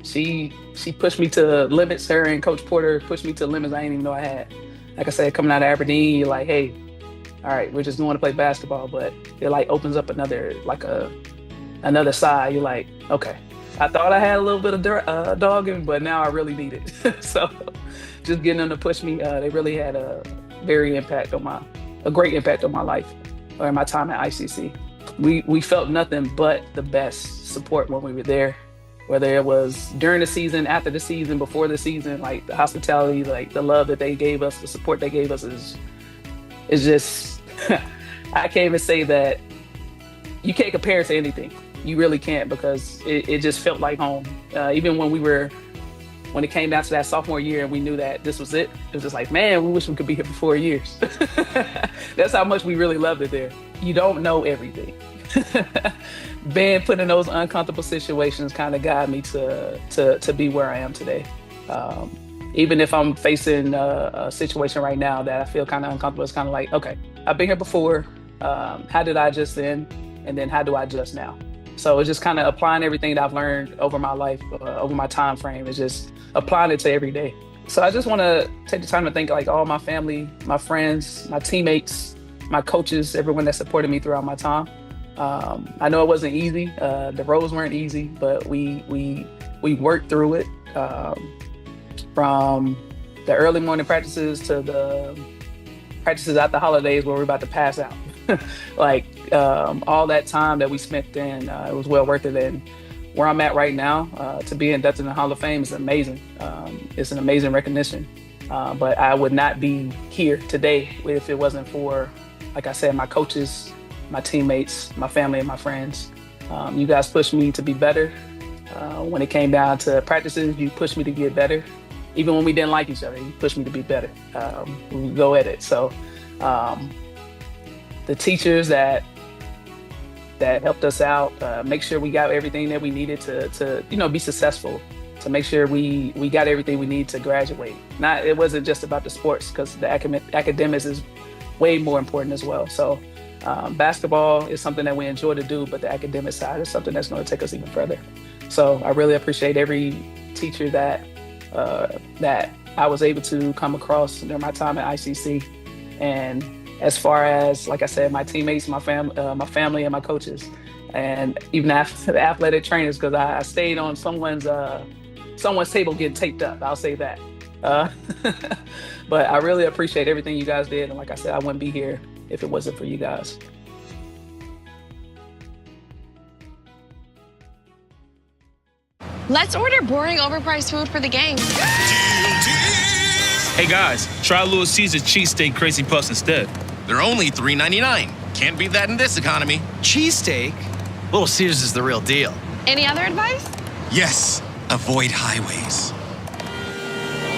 she pushed me to limits. Her and Coach Porter pushed me to limits I didn't even know I had. Like I said, coming out of Aberdeen, you're like, hey, all right, we're just going to play basketball, but it like opens up another side. You're like, okay, I thought I had a little bit of dogging, but now I really need it. So just getting them to push me, they really had very a great impact on my life or my time at ICC. We felt nothing but the best support when we were there, whether it was during the season, after the season, before the season. Like the hospitality, like the love that they gave us, the support they gave us is just I can't even say that you can't compare it to anything. You really can't, because it just felt like home. Even when it came down to that sophomore year and we knew that this was it was just like, man, we wish we could be here for 4 years. That's how much we really loved it there. You don't know everything. Being put in those uncomfortable situations kind of got me to be where I am today. Even if I'm facing a situation right now that I feel kind of uncomfortable, it's kind of like, okay, I've been here before. How did I adjust then? And then how do I adjust now? So it's just kind of applying everything that I've learned over my life, over my time frame. It's just applying it to every day. So I just want to take the time to thank like all my family, my friends, my teammates, my coaches, everyone that supported me throughout my time. I know it wasn't easy. The roads weren't easy, but we worked through it. From the early morning practices to the practices at the holidays where we're about to pass out. Like all that time that we spent in, it was well worth it. And where I'm at right now, to be inducted in the Hall of Fame is amazing. It's an amazing recognition. But I would not be here today if it wasn't for, like I said, my coaches, my teammates, my family, and my friends. You guys pushed me to be better. When it came down to practices, you pushed me to get better. Even when we didn't like each other, you pushed me to be better. We go at it. So the teachers that helped us out, make sure we got everything that we needed to be successful, to make sure we got everything we need to graduate. It wasn't just about the sports, because the academics is way more important as well. So basketball is something that we enjoy to do, but the academic side is something that's going to take us even further. So I really appreciate every teacher that I was able to come across during my time at ICC. And as far as, like I said, my teammates, my family, and my coaches, and even the athletic trainers, because I stayed on someone's table getting taped up. I'll say that. But I really appreciate everything you guys did. And like I said, I wouldn't be here if it wasn't for you guys. Let's order boring, overpriced food for the game. Hey guys, try Little Caesar's cheesesteak crazy puffs instead. They're only $3.99. Can't beat that in this economy. Cheesesteak? Little Caesars is the real deal. Any other advice? Yes, avoid highways.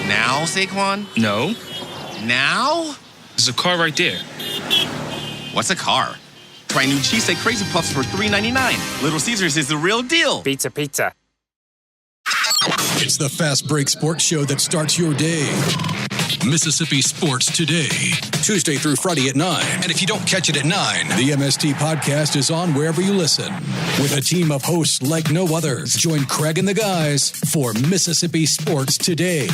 Now, Saquon? No. Now? There's a car right there. What's a car? Try new cheesesteak crazy puffs for $3.99. Little Caesars is the real deal. Pizza, pizza. It's the Fast Break Sports Show that starts your day. Mississippi Sports Today, Tuesday through Friday at 9. And if you don't catch it at 9, the MST podcast is on wherever you listen. With a team of hosts like no others, join Craig and the guys for Mississippi Sports Today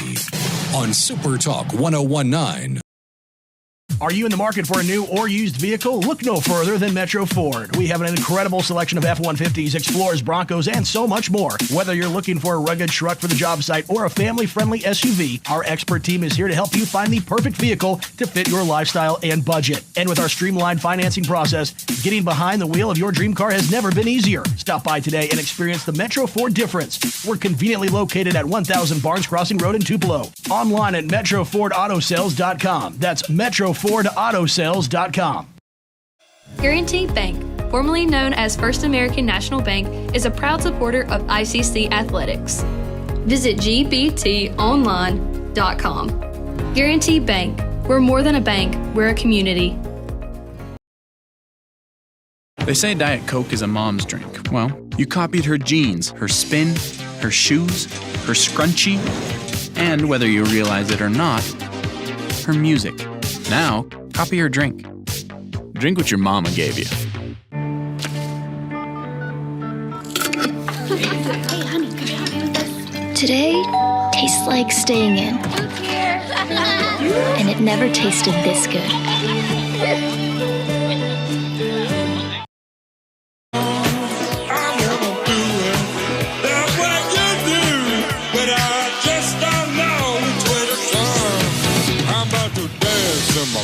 on Super Talk 1019. Are you in the market for a new or used vehicle? Look no further than Metro Ford. We have an incredible selection of F-150s, Explorers, Broncos, and so much more. Whether you're looking for a rugged truck for the job site or a family-friendly SUV, our expert team is here to help you find the perfect vehicle to fit your lifestyle and budget. And with our streamlined financing process, getting behind the wheel of your dream car has never been easier. Stop by today and experience the Metro Ford difference. We're conveniently located at 1000 Barnes Crossing Road in Tupelo. Online at MetroFordAutoSales.com. That's MetroFordAutoSales.com. Guaranty Bank, formerly known as First American National Bank, is a proud supporter of ICC athletics. Visit gbtonline.com. Guaranty Bank, we're more than a bank, we're a community. They say Diet Coke is a mom's drink. Well, you copied her jeans, her spin, her shoes, her scrunchie, and whether you realize it or not, her music. Now, copy her drink. Drink what your mama gave you. Hey, honey, could you help me with this? Today tastes like staying in. And it never tasted this good. In my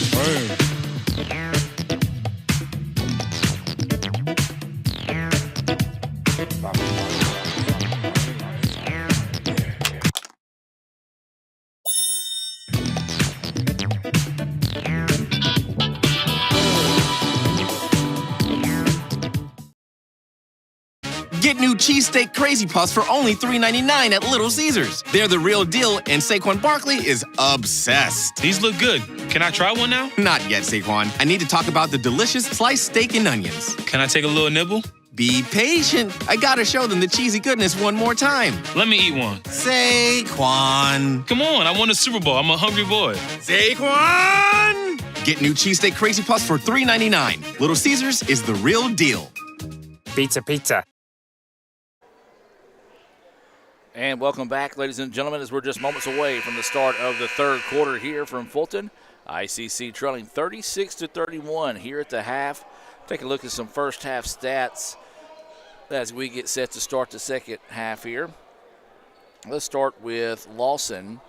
Get new cheesesteak Crazy Puffs for only $3.99 at Little Caesars. They're the real deal, and Saquon Barkley is obsessed. These look good. Can I try one now? Not yet, Saquon. I need to talk about the delicious sliced steak and onions. Can I take a little nibble? Be patient. I gotta show them the cheesy goodness one more time. Let me eat one. Saquon. Come on, I won the Super Bowl. I'm a hungry boy. Saquon! Get new cheesesteak Crazy Puffs for $3.99. Little Caesars is the real deal. Pizza, pizza. And welcome back, ladies and gentlemen, as we're just moments away from the start of the third quarter here from Fulton. ICC trailing 36-31 here at the half. Take a look at some first half stats as we get set to start the second half here. Let's start with Lawson.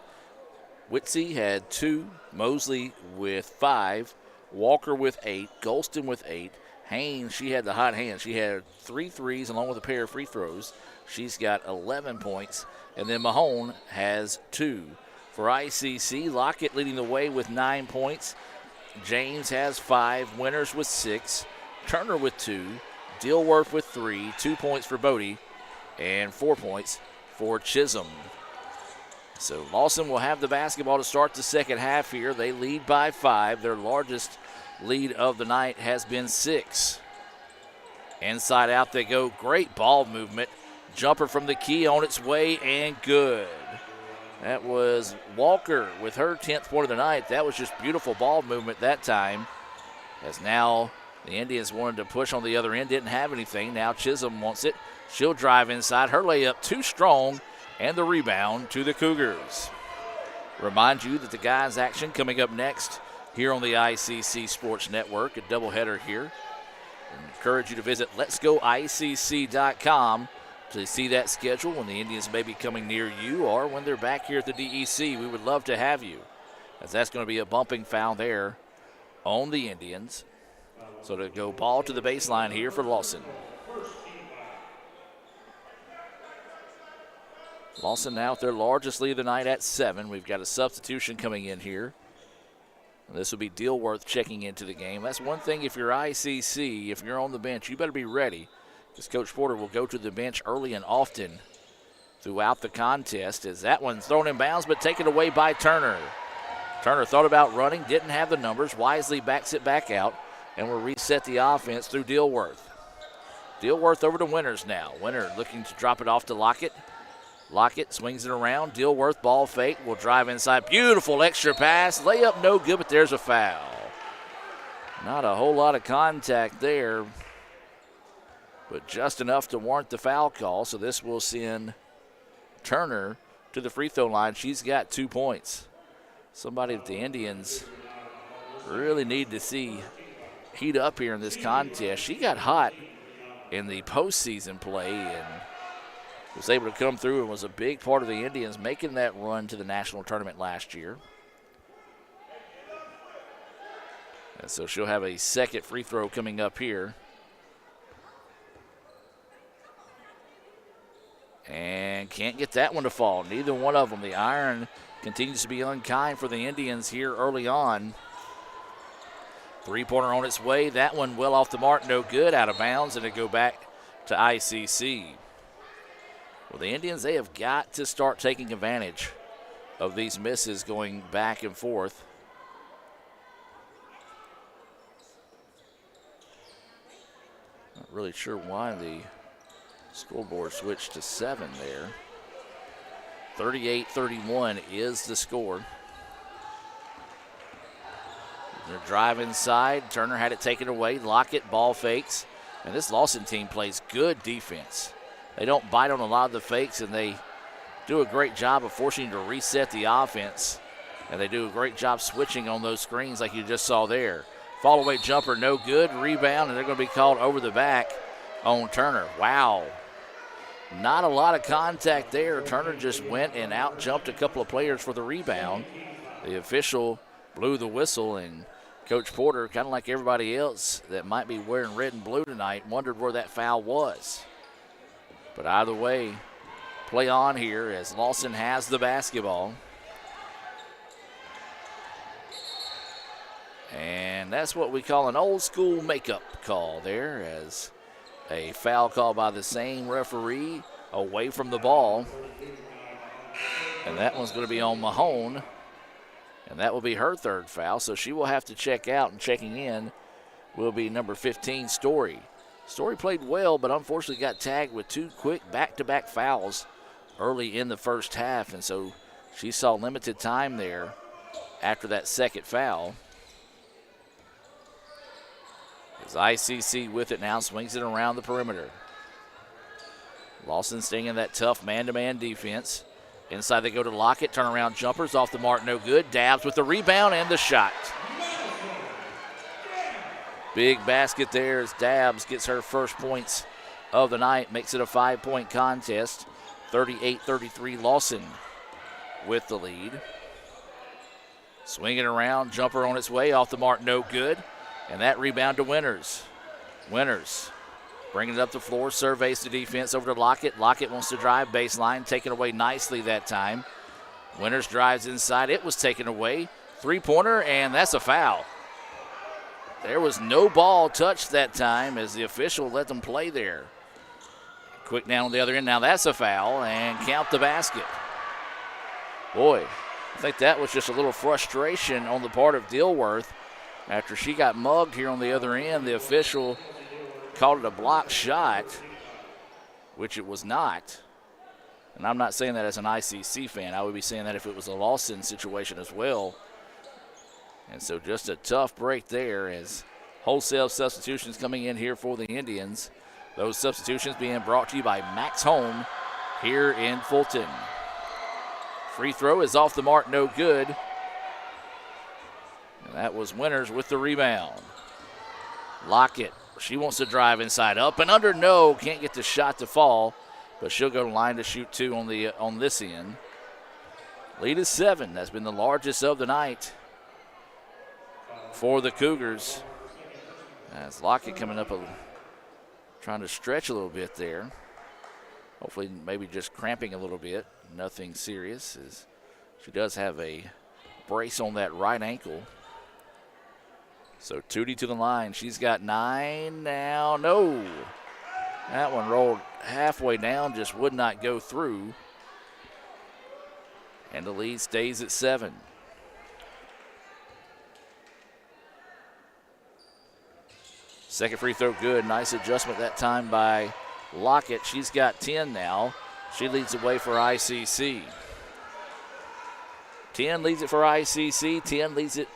Whitsey had 2, Mosley with 5, Walker with 8, Golston with 8. Haynes, she had the hot hand. She had 3 threes along with a pair of free throws. She's got 11 points. And then Mahone has 2. For ICC, Lockett leading the way with 9 points. James has 5, Winters with 6, Turner with 2, Dilworth with 3, 2 points for Bodie, and 4 points for Chisholm. So Lawson will have the basketball to start the second half here. They lead by 5. Their largest lead of the night has been 6. Inside out they go. Great ball movement. Jumper from the key on its way and good. That was Walker with her 10th point of the night. That was just beautiful ball movement that time. As now the Indians wanted to push on the other end, didn't have anything. Now Chisholm wants it. She'll drive inside. Her layup too strong, and the rebound to the Cougars. Remind you that the guys' action coming up next here on the ICC Sports Network, a doubleheader here. Encourage you to visit letsgoicc.com to see that schedule when the Indians may be coming near you or when they're back here at the DEC. We would love to have you, as that's going to be a bumping foul there on the Indians. So to go ball to the baseline here for Lawson. Lawson now with their largest lead of the night at 7. We've got a substitution coming in here. This will be Dilworth checking into the game. That's one thing if you're ICC, if you're on the bench, you better be ready, because Coach Porter will go to the bench early and often throughout the contest, as that one's thrown in bounds but taken away by Turner. Turner thought about running, didn't have the numbers, wisely backs it back out, and will reset the offense through Dilworth. Dilworth over to Winters now. Winter looking to drop it off to Lockett. Lockett swings it around. Dilworth ball fake, will drive inside. Beautiful extra pass. Layup no good, but there's a foul. Not a whole lot of contact there, but just enough to warrant the foul call. So this will send Turner to the free throw line. She's got 2 points. Somebody that the Indians really need to see heat up here in this contest. She got hot in the postseason play and was able to come through and was a big part of the Indians making that run to the national tournament last year. And so she'll have a second free throw coming up here. And can't get that one to fall. Neither one of them. The iron continues to be unkind for the Indians here early on. Three-pointer on its way. That one well off the mark, no good, out of bounds, and it go back to ICC. Well, the Indians, they have got to start taking advantage of these misses going back and forth. Not really sure why the scoreboard switched to 7 there. 38-31 is the score. They're drive inside. Turner had it taken away. Lockett ball fakes. And this Lawson team plays good defense. They don't bite on a lot of the fakes, and they do a great job of forcing you to reset the offense. And they do a great job switching on those screens like you just saw there. Fall away jumper, no good. Rebound, and they're going to be called over the back on Turner. Wow. Not a lot of contact there. Turner just went and out-jumped a couple of players for the rebound. The official blew the whistle, and Coach Porter, kind of like everybody else that might be wearing red and blue tonight, wondered where that foul was. But either way, play on here as Lawson has the basketball. And that's what we call an old school makeup call there, as A foul called by the same referee away from the ball. And that one's going to be on Mahone. And that will be her third foul. So she will have to check out, and checking in will be number 15, Story. Story played well, but unfortunately got tagged with 2 quick back-to-back fouls early in the first half. And so she saw limited time there after that second foul. As ICC with it now, swings it around the perimeter. Lawson staying in that tough man-to-man defense. Inside they go to Lockett, turnaround jumpers off the mark, no good. Dabbs with the rebound and the shot. Big basket there as Dabbs gets her first points of the night, makes it a 5-point contest. 38-33 Lawson with the lead. Swinging around, jumper on its way, off the mark, no good. And that rebound to Winters. Winters bringing it up the floor, surveys the defense over to Lockett. Lockett wants to drive baseline, taken away nicely that time. Winters drives inside. It was taken away. 3-pointer, and that's a foul. There was no ball touched that time as the official let them play there. Quick down on the other end. Now that's a foul, and count the basket. Boy, I think that was just a little frustration on the part of Dilworth. After she got mugged here on the other end, the official called it a blocked shot, which it was not. And I'm not saying that as an ICC fan. I would be saying that if it was a Lawson situation as well. And so just a tough break there as wholesale substitutions coming in here for the Indians. Those substitutions being brought to you by Max Home here in Fulton. Free throw is off the mark, no good. And that was Winters with the rebound. Lockett, she wants to drive inside, up and under, no, can't get the shot to fall, but she'll go to line to shoot 2 on this end. Lead is 7. That's been the largest of the night for the Cougars. As Lockett coming up, trying to stretch a little bit there. Hopefully maybe just cramping a little bit. Nothing serious, as she does have a brace on that right ankle. So Tootie to the line. She's got 9 now. No. That one rolled halfway down, just would not go through. And the lead stays at 7. Second free throw good. Nice adjustment that time by Lockett. She's got 10 now. She leads the way for ICC. 10 leads it for ICC. 10 leads it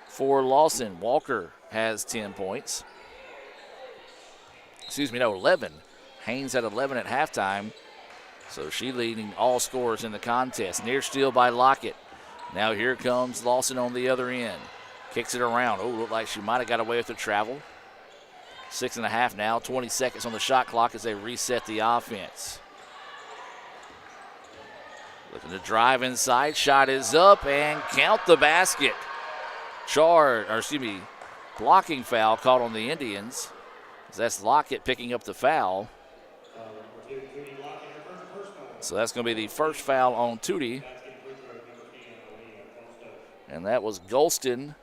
for Lawson. Walker has 10 points. 11. Haynes had 11 at halftime. So she leading all scorers in the contest. Near steal by Lockett. Now here comes Lawson on the other end. Kicks it around. Oh, looked like she might have got away with the travel. 6.5 now. 20 seconds on the shot clock as they reset the offense. Looking to drive inside. Shot is up and count the basket. Blocking foul called on the Indians. That's Lockett picking up the foul. So that's going to be the first foul on Tootie. And that was Golston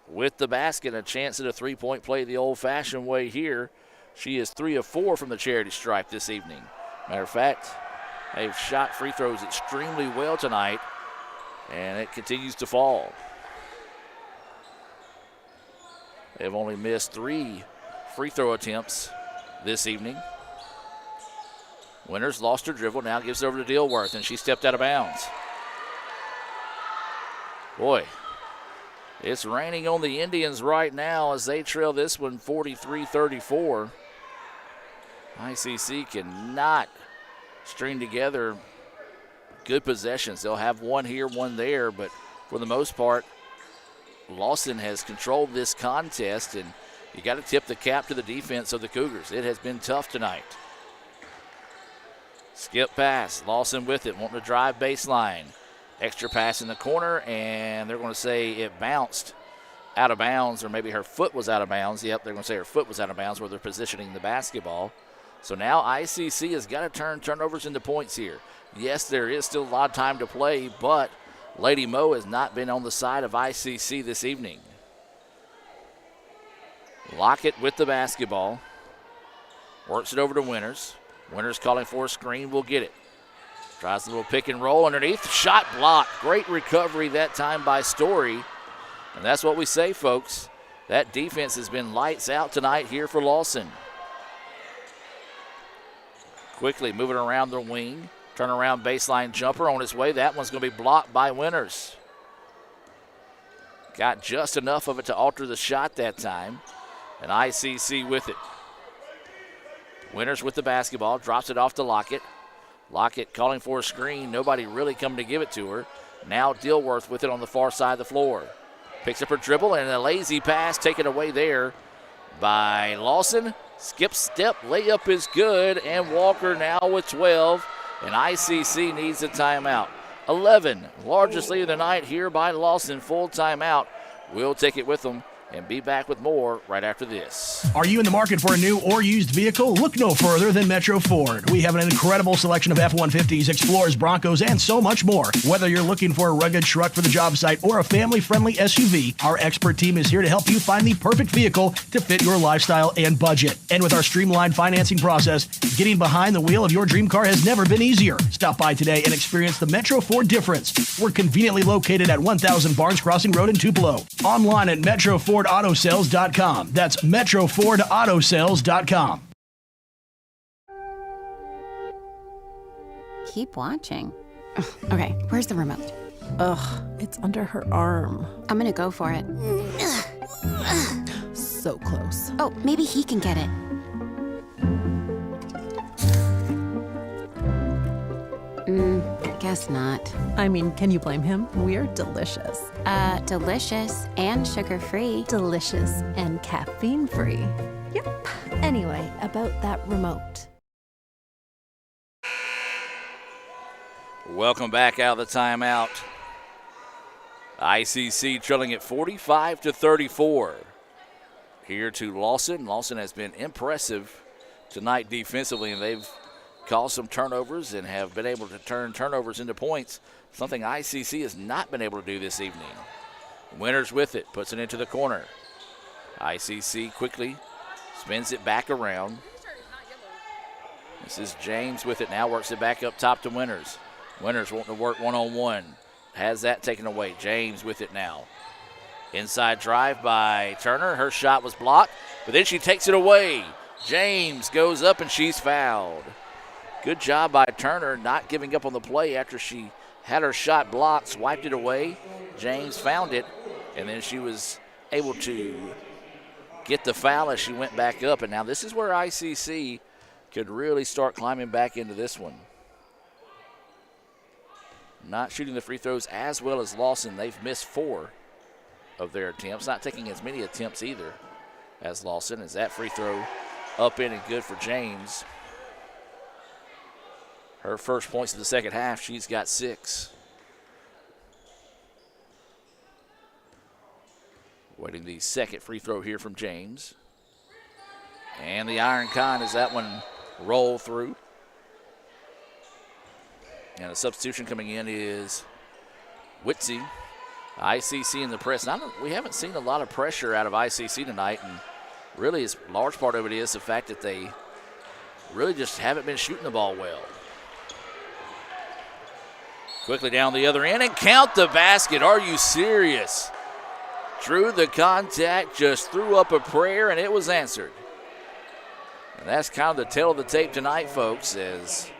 with the basket. A chance at a 3-point play the old-fashioned way here. She is 3 of 4 from the charity stripe this evening. Matter of fact, they've shot free throws extremely well tonight, and it continues to fall. They've only missed 3 free throw attempts this evening. Winters lost her dribble, now gives it over to Dilworth, and she stepped out of bounds. Boy, it's raining on the Indians right now as they trail this one 43-34. ICC cannot string together good possessions. They'll have one here, one there, but for the most part, Lawson has controlled this contest, and you got to tip the cap to the defense of the Cougars. It has been tough tonight. Skip pass, Lawson with it, wanting to drive baseline. Extra pass in the corner, and they're going to say it bounced out of bounds, or maybe her foot was out of bounds. Yep, they're going to say her foot was out of bounds where they're positioning the basketball. So now ICC has got to turn turnovers into points here. Yes, there is still a lot of time to play, but Lady Mo has not been on the side of ICC this evening. Lockett with the basketball. Works it over to Winters. Winters calling for a screen, will get it. Tries a little pick and roll underneath. Shot blocked. Great recovery that time by Story. And that's what we say, folks. That defense has been lights out tonight here for Lawson. Quickly moving around the wing. Turnaround baseline jumper on his way. That one's going to be blocked by Winters. Got just enough of it to alter the shot that time. And ICC with it. Winters with the basketball. Drops it off to Lockett. Lockett calling for a screen. Nobody really coming to give it to her. Now Dilworth with it on the far side of the floor. Picks up her dribble and a lazy pass taken away there by Lawson. Skip step, layup is good, and Walker now with 12, and ICC needs a timeout. 11, largest lead of the night here by Lawson, full timeout. We'll take it with them and be back with more right after this. Are you in the market for a new or used vehicle? Look no further than Metro Ford. We have an incredible selection of F-150s, Explorers, Broncos, and so much more. Whether you're looking for a rugged truck for the job site or a family-friendly SUV, our expert team is here to help you find the perfect vehicle to fit your lifestyle and budget. And with our streamlined financing process, getting behind the wheel of your dream car has never been easier. Stop by today and experience the Metro Ford difference. We're conveniently located at 1000 Barnes Crossing Road in Tupelo. Online at MetroFordAutoSales.com. That's MetroFordAutoSales.com. Keep watching. Okay, where's the remote? Ugh, it's under her arm. I'm gonna go for it. So close. Oh, maybe he can get it. Guess not. I mean, can you blame him? We're delicious. Delicious and sugar-free. Delicious and caffeine-free. Yep. Anyway, about that remote. Welcome back out of the timeout. ICC trailing at 45-34. Here to Lawson. Lawson has been impressive tonight defensively, and they've caused some turnovers and have been able to turn turnovers into points, something ICC has not been able to do this evening. Winters with it, puts it into the corner. ICC quickly spins it back around. This is James with it now, works it back up top to Winters. Winters wanting to work one-on-one. Has that taken away. James with it now. Inside drive by Turner. Her shot was blocked, but then she takes it away. James goes up and she's fouled. Good job by Turner not giving up on the play after she had her shot blocked, swiped it away. James found it, and then she was able to get the foul as she went back up. And now this is where ICC could really start climbing back into this one. Not shooting the free throws as well as Lawson. They've missed 4 of their attempts. Not taking as many attempts either as Lawson. As that free throw up in and good for James. Her first points of the second half, she's got 6. Waiting the second free throw here from James. And the iron con as that one rolled through. And a substitution coming in is Witzy. ICC in the press. We haven't seen a lot of pressure out of ICC tonight, and really a large part of it is the fact that they really just haven't been shooting the ball well. Quickly down the other end and count the basket. Are you serious? Drew the contact, just threw up a prayer, and it was answered. And that's kind of the tale of the tape tonight, folks, as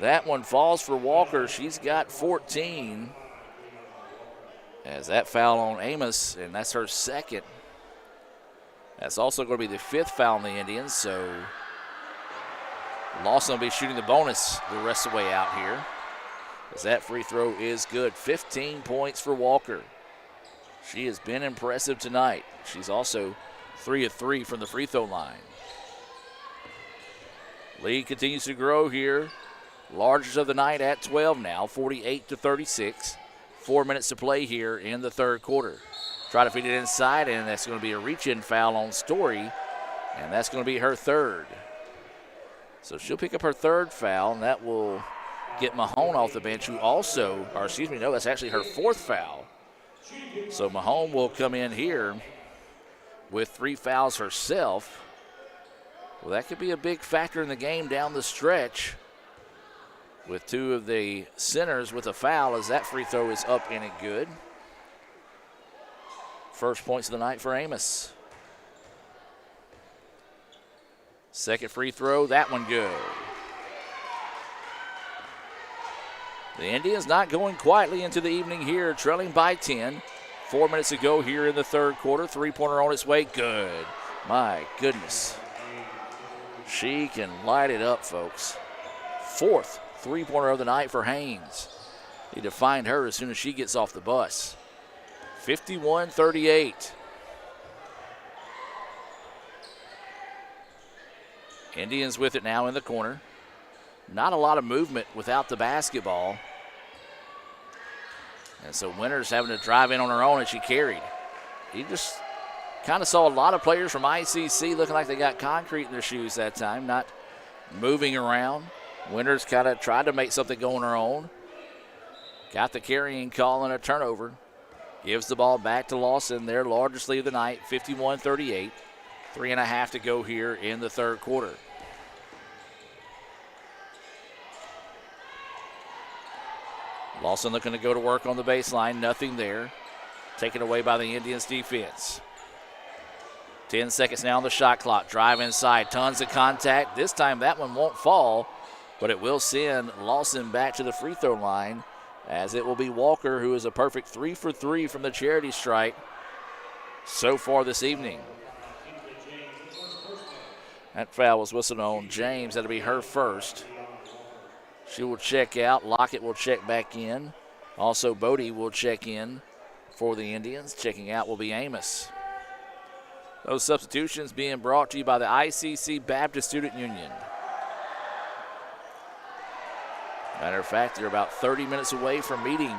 that one falls for Walker. She's got 14. As that foul on Amos, and that's her second. That's also going to be the 5th foul on the Indians, so Lawson will be shooting the bonus the rest of the way out here. As that free throw is good. 15 points for Walker. She has been impressive tonight. She's also 3 of 3 from the free throw line. Lead continues to grow here. Largest of the night at 12 now, 48-36. 4 minutes to play here in the third quarter. Try to feed it inside, and that's going to be a reach-in foul on Story, and that's going to be her third. So she'll pick up her third foul, and that will get Mahone off the bench, who also, or excuse me, no, that's actually her 4th foul. So Mahone will come in here with 3 fouls herself. Well, that could be a big factor in the game down the stretch with two of the centers with a foul as that free throw is up and it good. First points of the night for Amos. Second free throw, that one good. The Indians not going quietly into the evening here, trailing by 10. 4 minutes to go here in the third quarter. Three-pointer on its way, good. My goodness. She can light it up, folks. Fourth three-pointer of the night for Haynes. Need to find her as soon as she gets off the bus. 51-38. Indians with it now in the corner. Not a lot of movement without the basketball. And so Winters having to drive in on her own, and she carried. He just kind of saw a lot of players from ICC looking like they got concrete in their shoes that time, not moving around. Winters kind of tried to make something go on her own. Got the carrying call and a turnover. Gives the ball back to Lawson, their largest lead of the night, 51-38. 3.5 to go here in the third quarter. Lawson looking to go to work on the baseline, nothing there. Taken away by the Indians defense. 10 seconds now on the shot clock. Drive inside, tons of contact. This time that one won't fall, but it will send Lawson back to the free throw line, as it will be Walker, who is a perfect 3 for 3 from the charity stripe so far this evening. That foul was whistled on James. That'll be her first. She will check out. Lockett will check back in. Also, Bodie will check in for the Indians. Checking out will be Amos. Those substitutions being brought to you by the ICC Baptist Student Union. Matter of fact, they're about 30 minutes away from meeting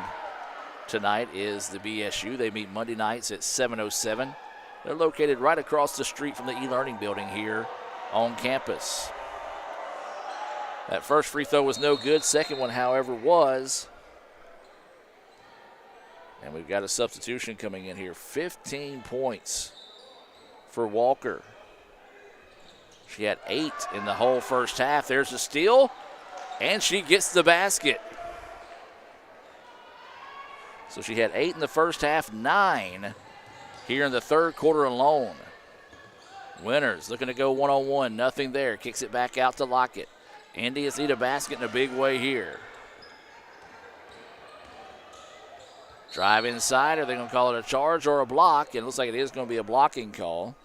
tonight is the BSU. They meet Monday nights at 7:07. They're located right across the street from the e-learning building here on campus. That first free throw was no good. Second one, however, was. And we've got a substitution coming in here. 15 points for Walker. She had 8 in the whole first half. There's a steal, and she gets the basket. So she had 8 in the first half, 9 here in the third quarter alone. Winters looking to go one-on-one, nothing there. Kicks it back out to Lockett. Indians need a basket in a big way here. Drive inside. Are they going to call it a charge or a block? And it looks like it is going to be a blocking call.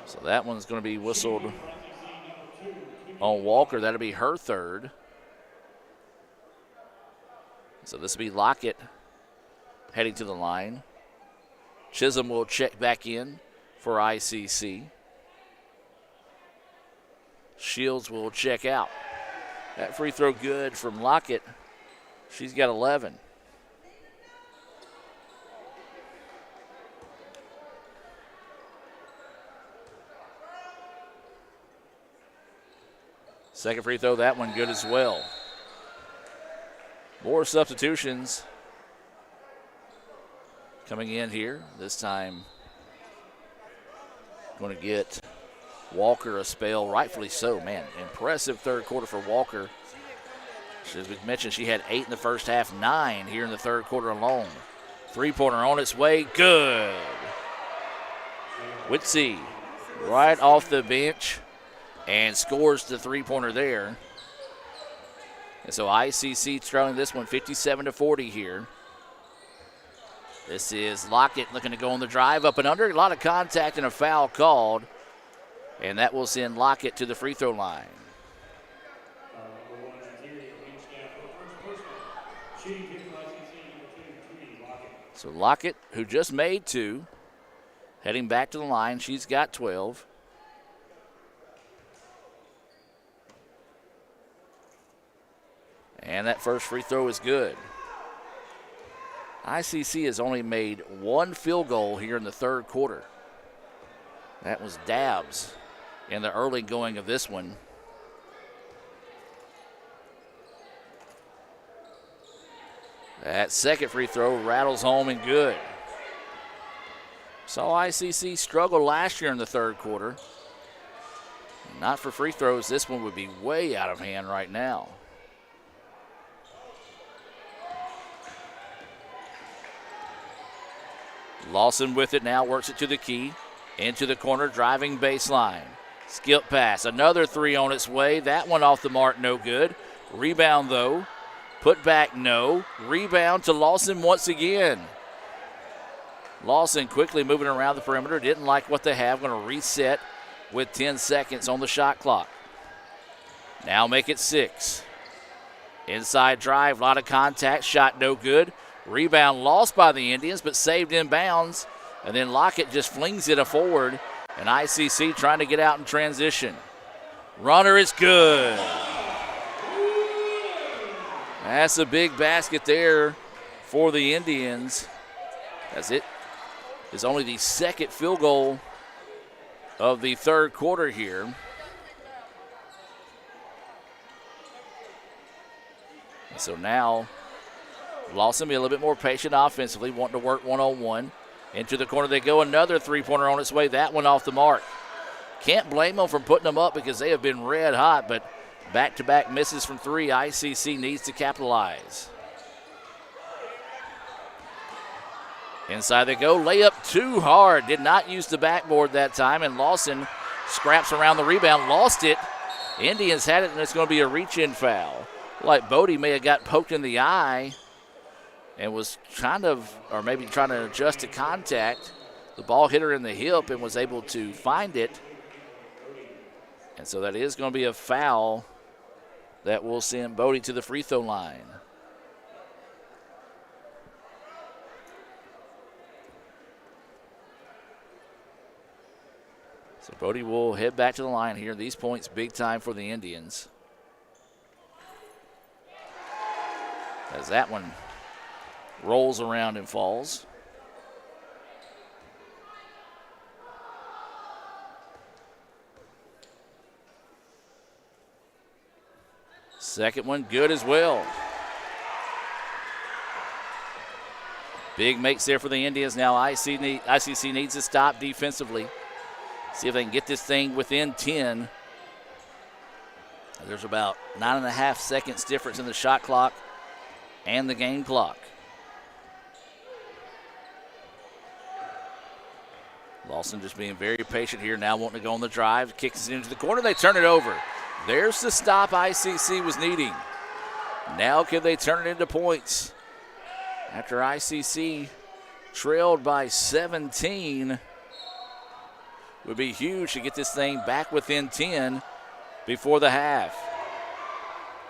So that one's going to be whistled on Walker. That'll be her third. So this will be Lockett heading to the line. Chisholm will check back in for ICC. Shields will check out. That free throw good from Lockett. She's got 11. Second free throw, that one good as well. More substitutions coming in here. This time going to get Walker a spell, rightfully so. Man, impressive third quarter for Walker. As we mentioned, she had 8 in the first half, 9 here in the third quarter alone. Three-pointer on its way, good. Witsy right off the bench and scores the three-pointer there. And so ICC trailing this one 57-40 here. This is Lockett looking to go on the drive, up and under. A lot of contact and a foul called. And that will send Lockett to the free throw line. So Lockett, who just made 2, heading back to the line. She's got 12. And that first free throw is good. ICC has only made 1 field goal here in the third quarter. That was Dabbs in the early going of this one. That second free throw rattles home and good. Saw ICC struggle last year in the third quarter. Not for free throws. This one would be way out of hand right now. Lawson with it now, works it to the key. Into the corner, driving baseline. Skip pass, another three on its way. That one off the mark, no good. Rebound though. Put back, no. Rebound to Lawson once again. Lawson quickly moving around the perimeter. Didn't like what they have. Going to reset with 10 seconds on the shot clock. Now make it 6. Inside drive, a lot of contact. Shot no good. Rebound lost by the Indians, but saved in bounds. And then Lockett just flings it forward. And ICC trying to get out in transition. Runner is good. That's a big basket there for the Indians. As it is only the second field goal of the third quarter here. So now Lawson be a little bit more patient offensively, wanting to work one-on-one. Into the corner they go. Another three-pointer on its way. That one off the mark. Can't blame them for putting them up because they have been red hot, but back-to-back misses from three. ICC needs to capitalize. Inside they go. Layup too hard. Did not use the backboard that time, and Lawson scraps around the rebound. Lost it. Indians had it, and it's going to be a reach-in foul. Like Bodie may have got poked in the eye and was trying to adjust to contact. The ball hit her in the hip and was able to find it. And so that is going to be a foul that will send Bodie to the free throw line. So Bodie will head back to the line here. These points big time for the Indians. As that one rolls around and falls. Second one good as well. Big makes there for the Indians. Now ICC needs to stop defensively. See if they can get this thing within 10. There's about 9.5 seconds difference in the shot clock and the game clock. Lawson just being very patient here, now wanting to go on the drive, kicks it into the corner, they turn it over. There's the stop ICC was needing. Now can they turn it into points? After ICC trailed by 17, would be huge to get this thing back within 10 before the half.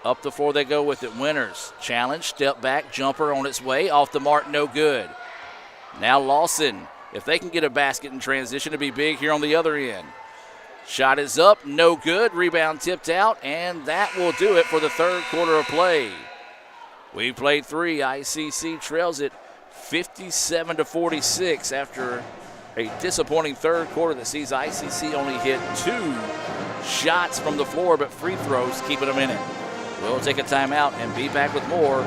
Up the floor they go with it. Winters, challenge, step back, jumper on its way, off the mark, no good. Now Lawson, if they can get a basket in transition, it'd be big here on the other end. Shot is up, no good. Rebound tipped out, and that will do it for the third quarter of play. We played 3. ICC trails it 57-46 after a disappointing third quarter that sees ICC only hit 2 shots from the floor, but free throws keeping them in it. We'll take a timeout and be back with more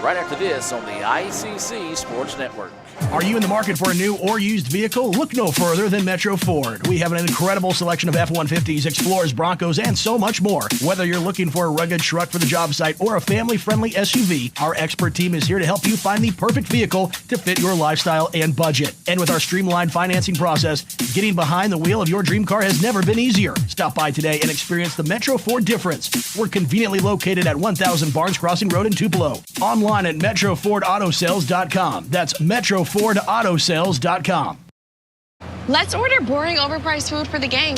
right after this on the ICC Sports Network. Are you in the market for a new or used vehicle? Look no further than Metro Ford. We have an incredible selection of F-150s, Explorers, Broncos, and so much more. Whether you're looking for a rugged truck for the job site or a family-friendly SUV, our expert team is here to help you find the perfect vehicle to fit your lifestyle and budget. And with our streamlined financing process, getting behind the wheel of your dream car has never been easier. Stop by today and experience the Metro Ford difference. We're conveniently located at 1000 Barnes Crossing Road in Tupelo. Online at MetroFordAutoSales.com. That's MetroFordAutoSales.com. Let's order boring, overpriced food for the gang.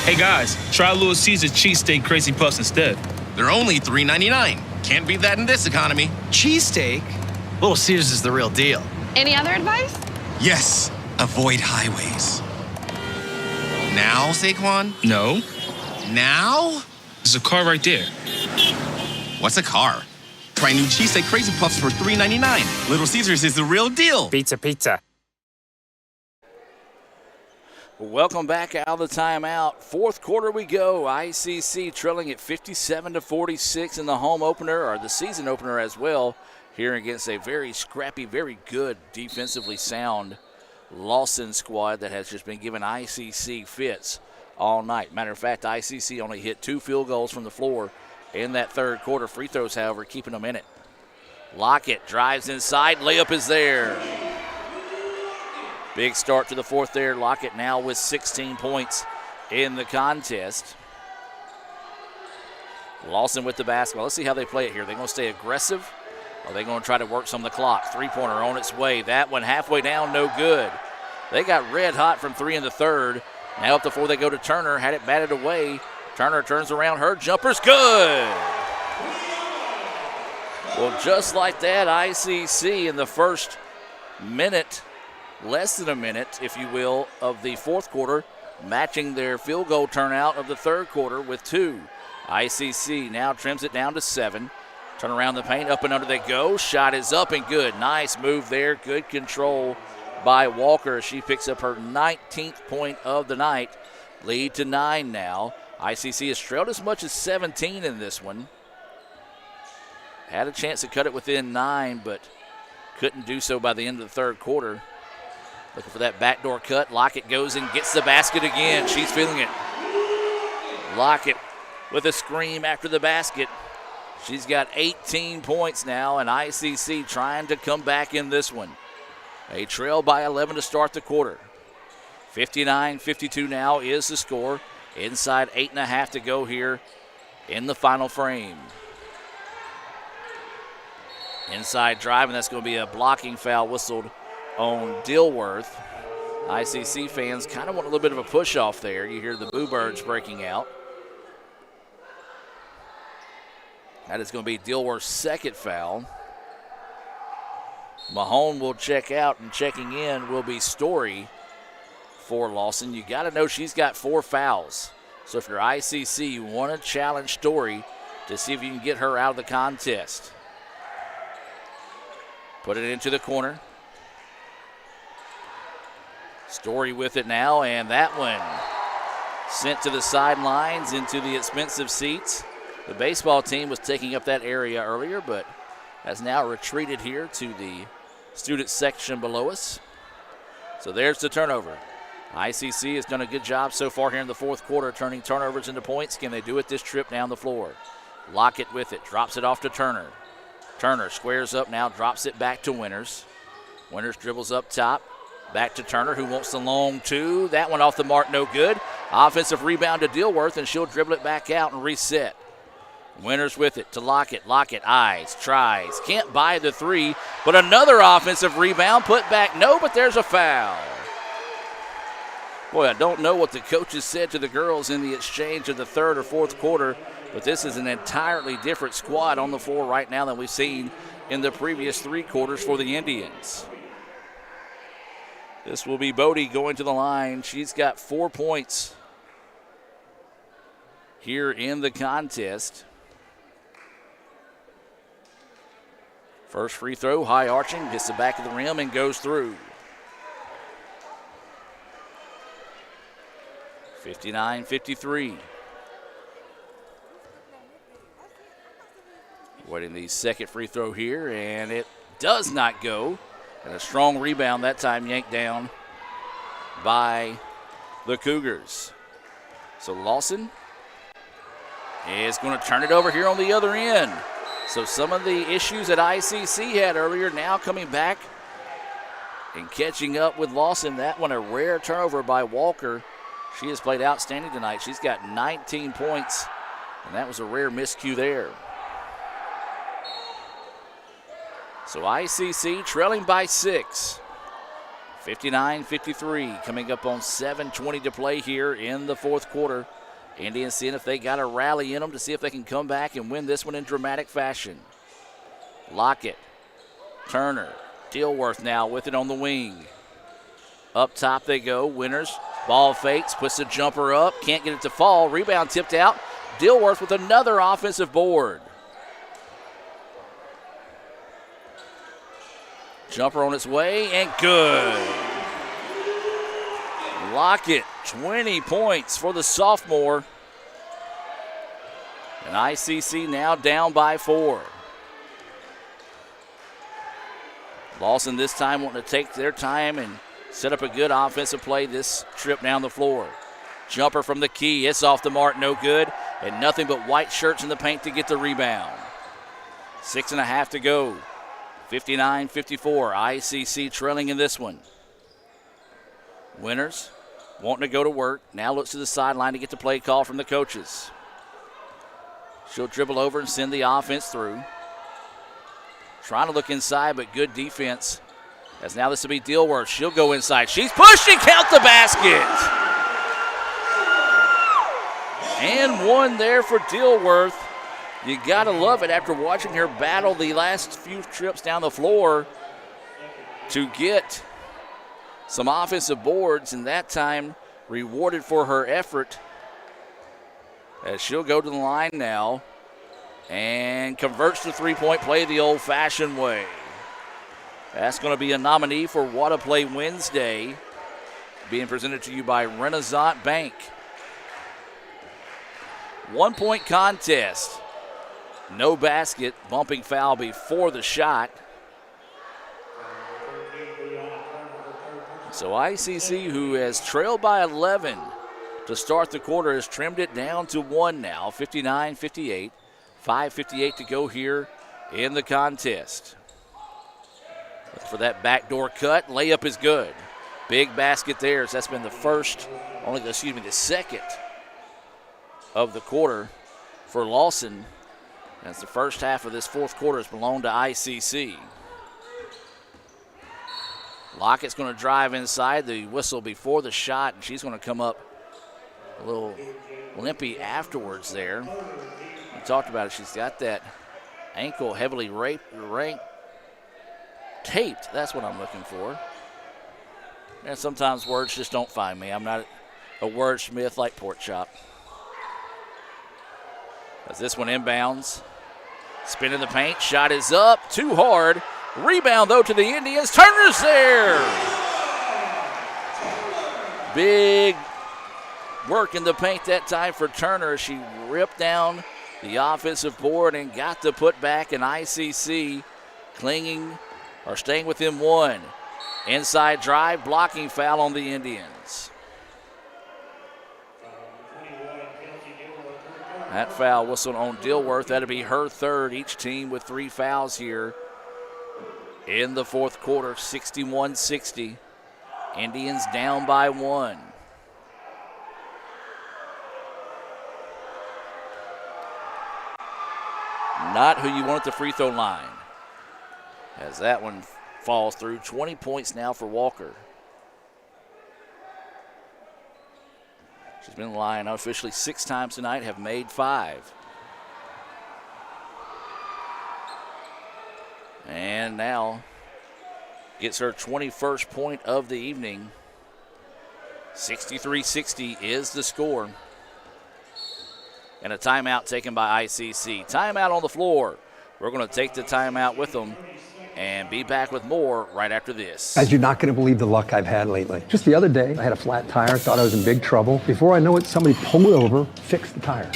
Hey guys, try Little Caesar cheesesteak crazy puffs instead. They're only $3.99. Can't beat that in this economy. Cheesesteak? Little Caesars is the real deal. Any other advice? Yes, avoid highways. Now, Saquon? No. Now? There's a car right there. What's a car? Try new cheesesteak crazy puffs for $3.99. Little Caesars is the real deal. Pizza. Welcome back out of the timeout. Fourth quarter we go. ICC trailing at 57-46 in the home opener, or the season opener as well, here against a very scrappy, very good, defensively sound Lawson squad that has just been giving ICC fits all night. Matter of fact, ICC only hit 2 field goals from the floor in that third quarter. Free throws, however, keeping them in it. Lockett drives inside. Layup is there. Big start to the fourth there. Lockett now with 16 points in the contest. Lawson with the basketball. Let's see how they play it here. They're going to stay aggressive, or are they going to try to work some of the clock? Three-pointer on its way. That one halfway down, no good. They got red hot from 3 in the third. Now up before they go to Turner. Had it batted away. Turner turns around. Her jumper's good. Well, just like that, ICC in the first minute, less than a minute, if you will, of the fourth quarter, matching their field goal turnout of the third quarter with 2. ICC now trims it down to 7. Turn around the paint, up and under they go. Shot is up and good. Nice move there. Good control by Walker. She picks up her 19th point of the night. Lead to 9 now. ICC has trailed as much as 17 in this one. Had a chance to cut it within 9, but couldn't do so by the end of the third quarter. Looking for that backdoor cut. Lockett goes and gets the basket again. She's feeling it. Lockett with a scream after the basket. She's got 18 points now, and ICC trying to come back in this one. A trail by 11 to start the quarter. 59-52 now is the score. Inside 8.5 to go here in the final frame. Inside drive, and that's going to be a blocking foul whistled on Dilworth. ICC fans kind of want a little bit of a push off there. You hear the Boo Birds breaking out. That is going to be Dilworth's second foul. Mahone will check out, and checking in will be Story for Lawson. You got to know she's got 4 fouls. So if you're ICC, you want to challenge Story to see if you can get her out of the contest. Put it into the corner. Story with it now, and that one sent to the sidelines into the expensive seats. The baseball team was taking up that area earlier, but has now retreated here to the student section below us. So there's the turnover. ICC has done a good job so far here in the fourth quarter, turning turnovers into points. Can they do it this trip down the floor? Lockett with it, drops it off to Turner. Turner squares up now, drops it back to Winters. Winters dribbles up top, back to Turner, who wants the long 2. That one off the mark, no good. Offensive rebound to Dilworth, and she'll dribble it back out and reset. Winters with it to Lockett. Lockett eyes, tries, can't buy the 3, but another offensive rebound, put back, no, but there's a foul. Boy, I don't know what the coaches said to the girls in the exchange of the third or fourth quarter, but this is an entirely different squad on the floor right now than we've seen in the previous 3 quarters for the Indians. This will be Bodie going to the line. She's got 4 points here in the contest. First free throw, high arching, hits the back of the rim and goes through. 59-53. Waiting the second free throw here, and it does not go. And a strong rebound that time yanked down by the Cougars. So Lawson is going to turn it over here on the other end. So some of the issues that ICC had earlier now coming back and catching up with Lawson. That one a rare turnover by Walker. She has played outstanding tonight. She's got 19 points, and that was a rare miscue there. So ICC trailing by 6. 59-53, coming up on 7:20 to play here in the fourth quarter. Indians seeing if they got a rally in them to see if they can come back and win this one in dramatic fashion. Lockett, Turner, Dilworth now with it on the wing. Up top they go, Winters. Ball fakes, puts the jumper up, can't get it to fall. Rebound tipped out. Dilworth with another offensive board. Jumper on its way, and good. Lockett, 20 points for the sophomore. And ICC now down by 4. Lawson this time wanting to take their time and set up a good offensive play this trip down the floor. Jumper from the key. It's off the mark, no good. And nothing but white shirts in the paint to get the rebound. 6.5 to go. 59-54. ICC trailing in this one. Winters wanting to go to work. Now looks to the sideline to get the play call from the coaches. She'll dribble over and send the offense through. Trying to look inside, but good defense. As now this will be Dilworth. She'll go inside. She's pushed and count the basket. And one there for Dilworth. You got to love it after watching her battle the last few trips down the floor to get some offensive boards, and that time rewarded for her effort as she'll go to the line now and converts the three-point play the old-fashioned way. That's going to be a nominee for What a Play Wednesday, being presented to you by Renaissance Bank. 1-point contest. No basket. Bumping foul before the shot. So ICC, who has trailed by 11 to start the quarter, has trimmed it down to 1 now. 59-58. 5:58 to go here in the contest. For that backdoor cut, layup is good. Big basket there. That's been the second of the quarter for Lawson. As the first half of this fourth quarter has belonged to ICC. Lockett's going to drive inside. The whistle before the shot, and she's going to come up a little limpy afterwards there. We talked about it. She's got that ankle heavily taped. That's what I'm looking for. And sometimes words just don't find me. I'm not a wordsmith like Pork Chop. As this one inbounds. Spin in the paint. Shot is up. Too hard. Rebound, though, to the Indians. Turner's there. Big work in the paint that time for Turner. She ripped down the offensive board and got the putback, and ICC staying within 1. Inside drive, blocking foul on the Indians. That foul whistled on Dilworth. That'll be her third. Each team with 3 fouls here in the fourth quarter. 61-60. Indians down by 1. Not who you want at the free throw line. As that one falls through. 20 points now for Walker. She's been in the line officially 6 times tonight, have made 5. And now gets her 21st point of the evening. 63-60 is the score. And a timeout taken by ICC. Timeout on the floor. We're going to take the timeout with them and be back with more right after this. As you're not going to believe the luck I've had lately. Just the other day, I had a flat tire, thought I was in big trouble. Before I know it, somebody pulled it over, fixed the tire.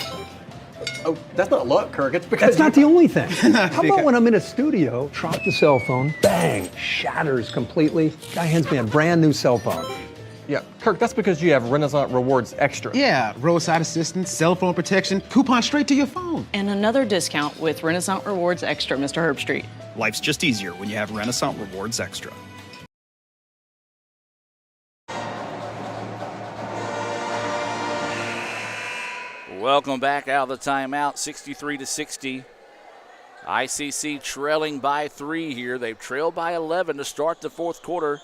Oh, that's not luck, Kirk. It's because that's not the only thing. How about when I'm in a studio, drop the cell phone, bang, shatters completely. Guy hands me a brand new cell phone. Yeah, Kirk, that's because you have Renaissance Rewards Extra. Yeah, roadside assistance, cell phone protection, coupon straight to your phone. And another discount with Renaissance Rewards Extra, Mr. Herbstreit. Life's just easier when you have Renaissance Rewards Extra. Welcome back out of the timeout, 63-60. ICC trailing by 3 here. They've trailed by 11 to start the fourth quarter.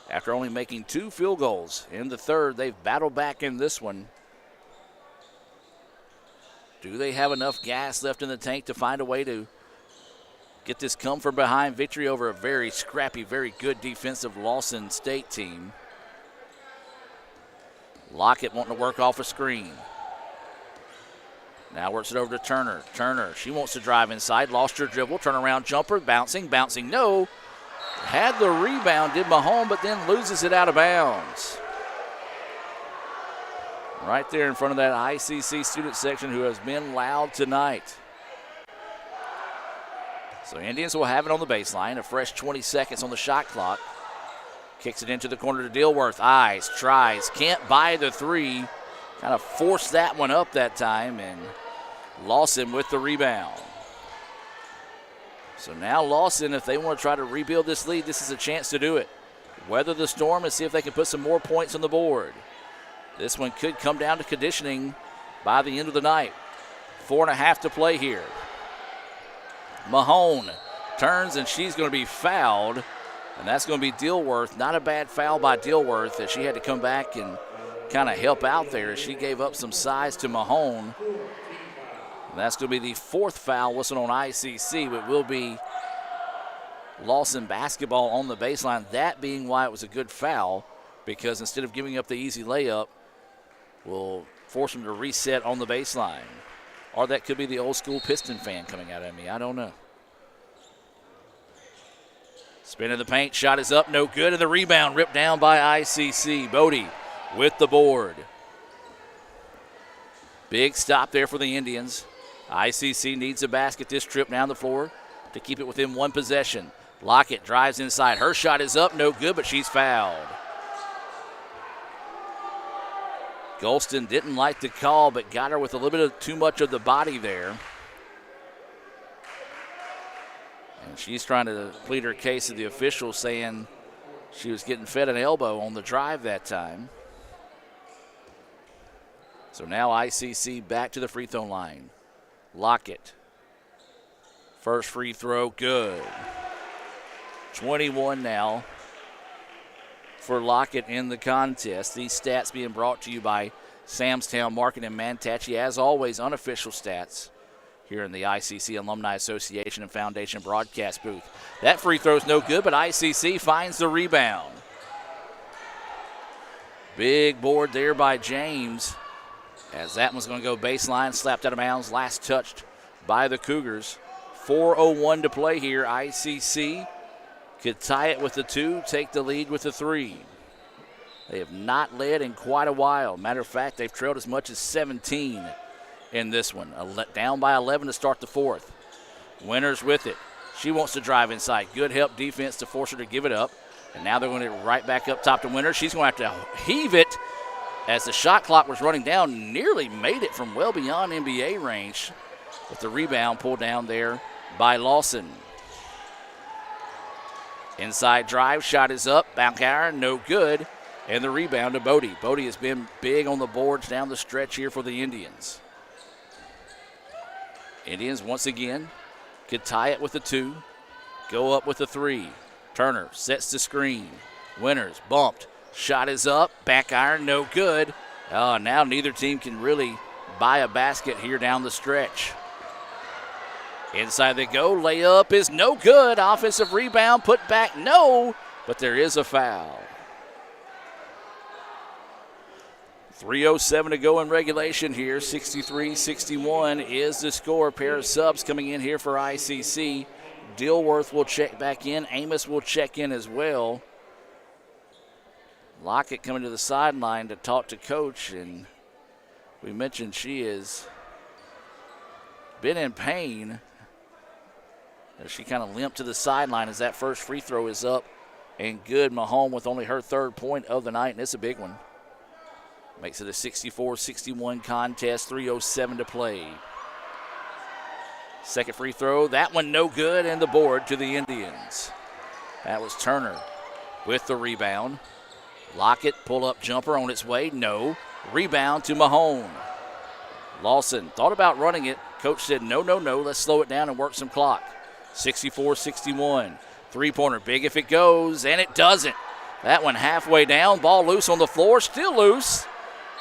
After only making 2 field goals in the third, they've battled back in this one. Do they have enough gas left in the tank to find a way to get this come from behind victory over a very scrappy, very good defensive Lawson State team? Lockett wanting to work off a screen. Now works it over to Turner. Turner, she wants to drive inside, lost her dribble, turnaround jumper, bouncing, no. Had the rebound, did Mahone, but then loses it out of bounds. Right there in front of that ICC student section who has been loud tonight. So Indians will have it on the baseline. A fresh 20 seconds on the shot clock. Kicks it into the corner to Dilworth. Eyes, tries, can't buy the three. Kind of forced that one up that time, and Lawson with the rebound. So now Lawson, if they want to try to rebuild this lead, this is a chance to do it. Weather the storm and see if they can put some more points on the board. This one could come down to conditioning by the end of the night. 4.5 to play here. Mahone turns, and she's going to be fouled, and that's going to be Dilworth. Not a bad foul by Dilworth, as she had to come back and kind of help out there as she gave up some size to Mahone. And that's going to be the 4th foul whistle on ICC, but will be Lawson basketball on the baseline. That being why it was a good foul, because instead of giving up the easy layup, will force them to reset on the baseline. Or that could be the old school Piston fan coming out at me. I don't know. Spin in the paint. Shot is up. No good. And the rebound ripped down by ICC. Bodie with the board. Big stop there for the Indians. ICC needs a basket this trip down the floor to keep it within one possession. Lockett drives inside. Her shot is up. No good, but she's fouled. Golston didn't like the call, but got her with a little bit of too much of the body there. And she's trying to plead her case to the officials, saying she was getting fed an elbow on the drive that time. So now ICC back to the free throw line. Lockett. First free throw, good. 21 now for Lockett in the contest. These stats being brought to you by Samstown Marketing and Mantachi. As always, unofficial stats here in the ICC Alumni Association and Foundation broadcast booth. That free throw's no good, but ICC finds the rebound. Big board there by James, as that one's going to go baseline, slapped out of bounds, last touched by the Cougars. 4:01 to play here. ICC could tie it with the 2, take the lead with the 3. They have not led in quite a while. Matter of fact, they've trailed as much as 17 in this one. Down by 11 to start the 4th. Winters with it. She wants to drive inside. Good help defense to force her to give it up. And now they're going to get right back up top to Winters. She's going to have to heave it as the shot clock was running down. Nearly made it from well beyond NBA range, with the rebound pulled down there by Lawson. Inside drive, shot is up, back iron, no good, and the rebound to Bodie. Bodie has been big on the boards down the stretch here for the Indians. Indians once again could tie it with a 2, go up with a 3. Turner sets the screen. Winters bumped, shot is up, back iron, no good. Now neither team can really buy a basket here down the stretch. Inside they go, layup is no good. Offensive rebound, put back, no, but there is a foul. 3:07 to go in regulation here. 63-61 is the score. Pair of subs coming in here for ICC. Dilworth will check back in. Amos will check in as well. Lockett coming to the sideline to talk to coach, and we mentioned she has been in pain. She kind of limped to the sideline as that first free throw is up and good. Mahone with only her 3rd point of the night, and it's a big one. Makes it a 64-61 contest, 3:07 to play. Second free throw, that one no good, and the board to the Indians. That was Turner with the rebound. Lockett, pull-up jumper on its way, no. Rebound to Mahone. Lawson thought about running it. Coach said, no, let's slow it down and work some clock. 64-61. Three-pointer, big if it goes, and it doesn't. That one halfway down, ball loose on the floor, still loose,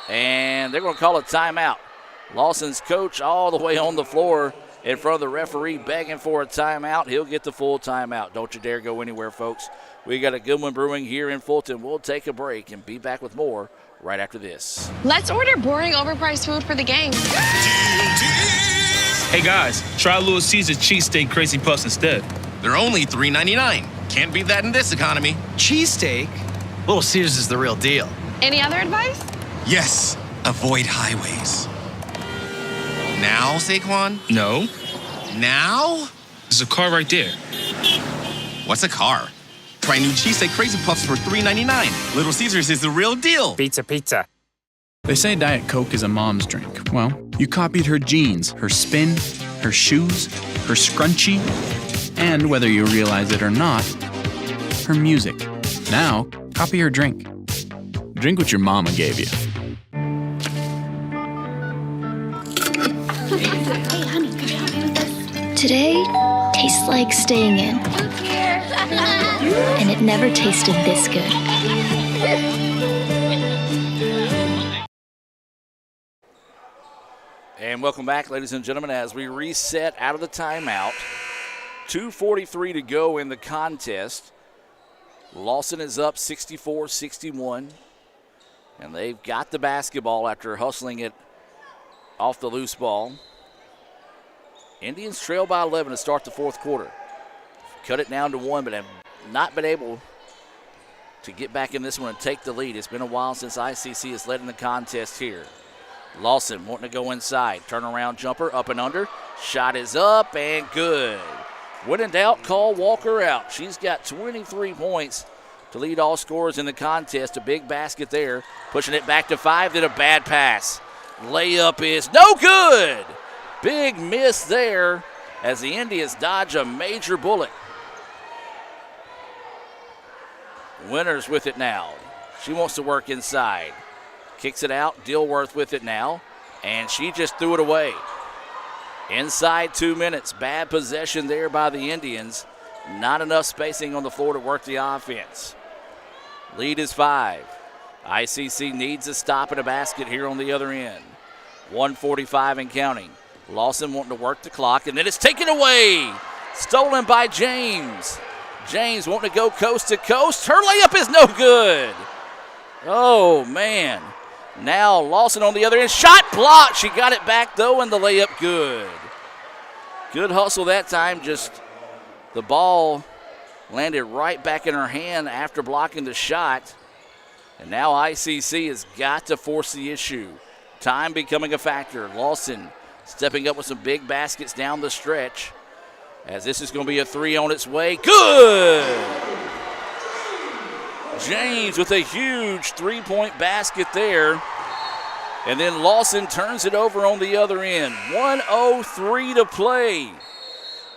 and they're going to call a timeout. Lawson's coach all the way on the floor in front of the referee begging for a timeout. He'll get the full timeout. Don't you dare go anywhere, folks. We got a good one brewing here in Fulton. We'll take a break and be back with more right after this. Let's order boring, overpriced food for the game. Hey guys, try Little Caesars cheesesteak crazy puffs instead. They're only $3.99. Can't beat that in this economy. Cheesesteak? Little Caesars is the real deal. Any other advice? Yes, avoid highways. Now, Saquon? No. Now? There's a car right there. What's a car? Try new cheesesteak Crazy Puffs for $3.99. Little Caesars is the real deal. Pizza. They say Diet Coke is a mom's drink. Well, you copied her jeans, her spin, her shoes, her scrunchie, and whether you realize it or not, her music. Now, copy her drink. Drink what your mama gave you. Hey, honey, could you help me with this? Today tastes like staying in. And it never tasted this good. And welcome back, ladies and gentlemen, as we reset out of the timeout. 2:43 to go in the contest. Lawson is up 64-61. And they've got the basketball after hustling it off the loose ball. Indians trail by 11 to start the fourth quarter. Cut it down to 1, but have not been able to get back in this one and take the lead. It's been a while since ICC has led in the contest here. Lawson wanting to go inside. Turnaround jumper, up and under. Shot is up and good. When in doubt, call Walker out. She's got 23 points to lead all scorers in the contest. A big basket there. Pushing it back to 5, then a bad pass. Layup is no good. Big miss there as the Indians dodge a major bullet. Winters with it now. She wants to work inside. Kicks it out. Dilworth with it now. And she just threw it away. Inside 2 minutes. Bad possession there by the Indians. Not enough spacing on the floor to work the offense. Lead is 5. ICC needs a stop and a basket here on the other end. 1:45 and counting. Lawson wanting to work the clock, and then it's taken away. Stolen by James. James wanting to go coast to coast. Her layup is no good. Oh, man. Now Lawson on the other end. Shot blocked. She got it back, though, and the layup good. Good hustle that time. Just the ball landed right back in her hand after blocking the shot. And now ICC has got to force the issue. Time becoming a factor. Lawson stepping up with some big baskets down the stretch. As this is going to be a 3 on its way. Good! James with a huge 3-point basket there. And then Lawson turns it over on the other end. 1:03 to play.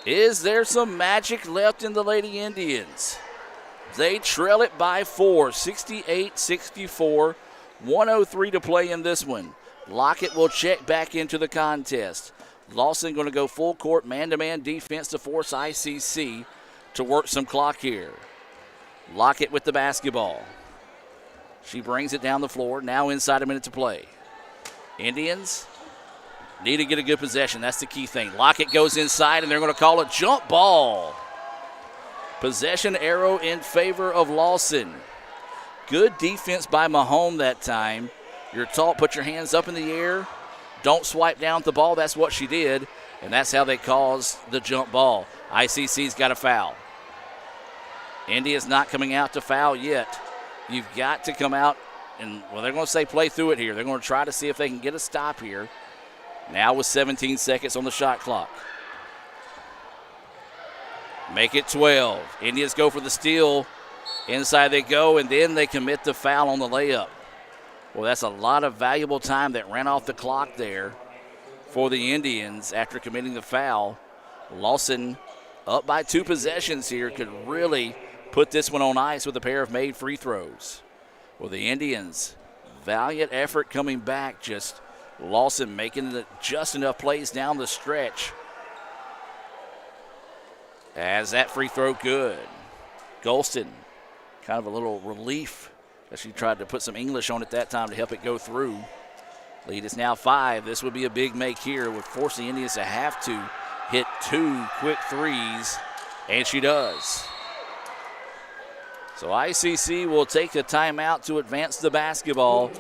Is there some magic left in the Lady Indians? They trail it by 4, 68-64. 1:03 to play in this one. Lockett will check back into the contest. Lawson going to go full court, man-to-man defense to force ICC to work some clock here. Lockett with the basketball. She brings it down the floor, now inside a minute to play. Indians need to get a good possession. That's the key thing. Lockett goes inside, and they're going to call a jump ball. Possession arrow in favor of Lawson. Good defense by Mahone that time. You're taught, put your hands up in the air. Don't swipe down the ball. That's what she did, and that's how they caused the jump ball. ICC's got a foul. India's not coming out to foul yet. You've got to come out, and, well, they're going to say play through it here. They're going to try to see if they can get a stop here. Now with 17 seconds on the shot clock. Make it 12. Indians go for the steal. Inside they go, and then they commit the foul on the layup. Well, that's a lot of valuable time that ran off the clock there for the Indians after committing the foul. Lawson, up by 2 possessions here, could really put this one on ice with a pair of made free throws. Well, the Indians, valiant effort coming back, just Lawson making just enough plays down the stretch. As that free throw good. Golston, kind of a little relief as she tried to put some English on it that time to help it go through. Lead is now 5. This would be a big make here, would force the Indians to have to hit 2 quick threes, and she does. So ICC will take a timeout to advance the basketball.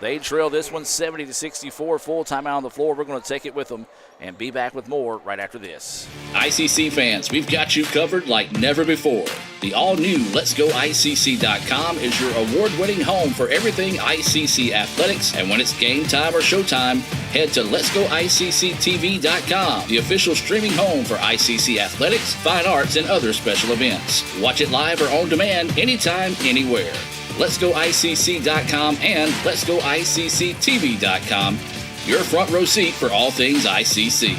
They trail this one 70-64. Full timeout on the floor. We're going to take it with them and be back with more right after this. ICC fans, we've got you covered like never before. The all-new Let'sGoICC.com is your award-winning home for everything ICC athletics, and when it's game time or showtime, head to Let'sGoICCTV.com, the official streaming home for ICC athletics, fine arts, and other special events. Watch it live or on demand anytime, anywhere. Let'sGoICC.com and Let'sGoICCTV.com, your front row seat for all things ICC.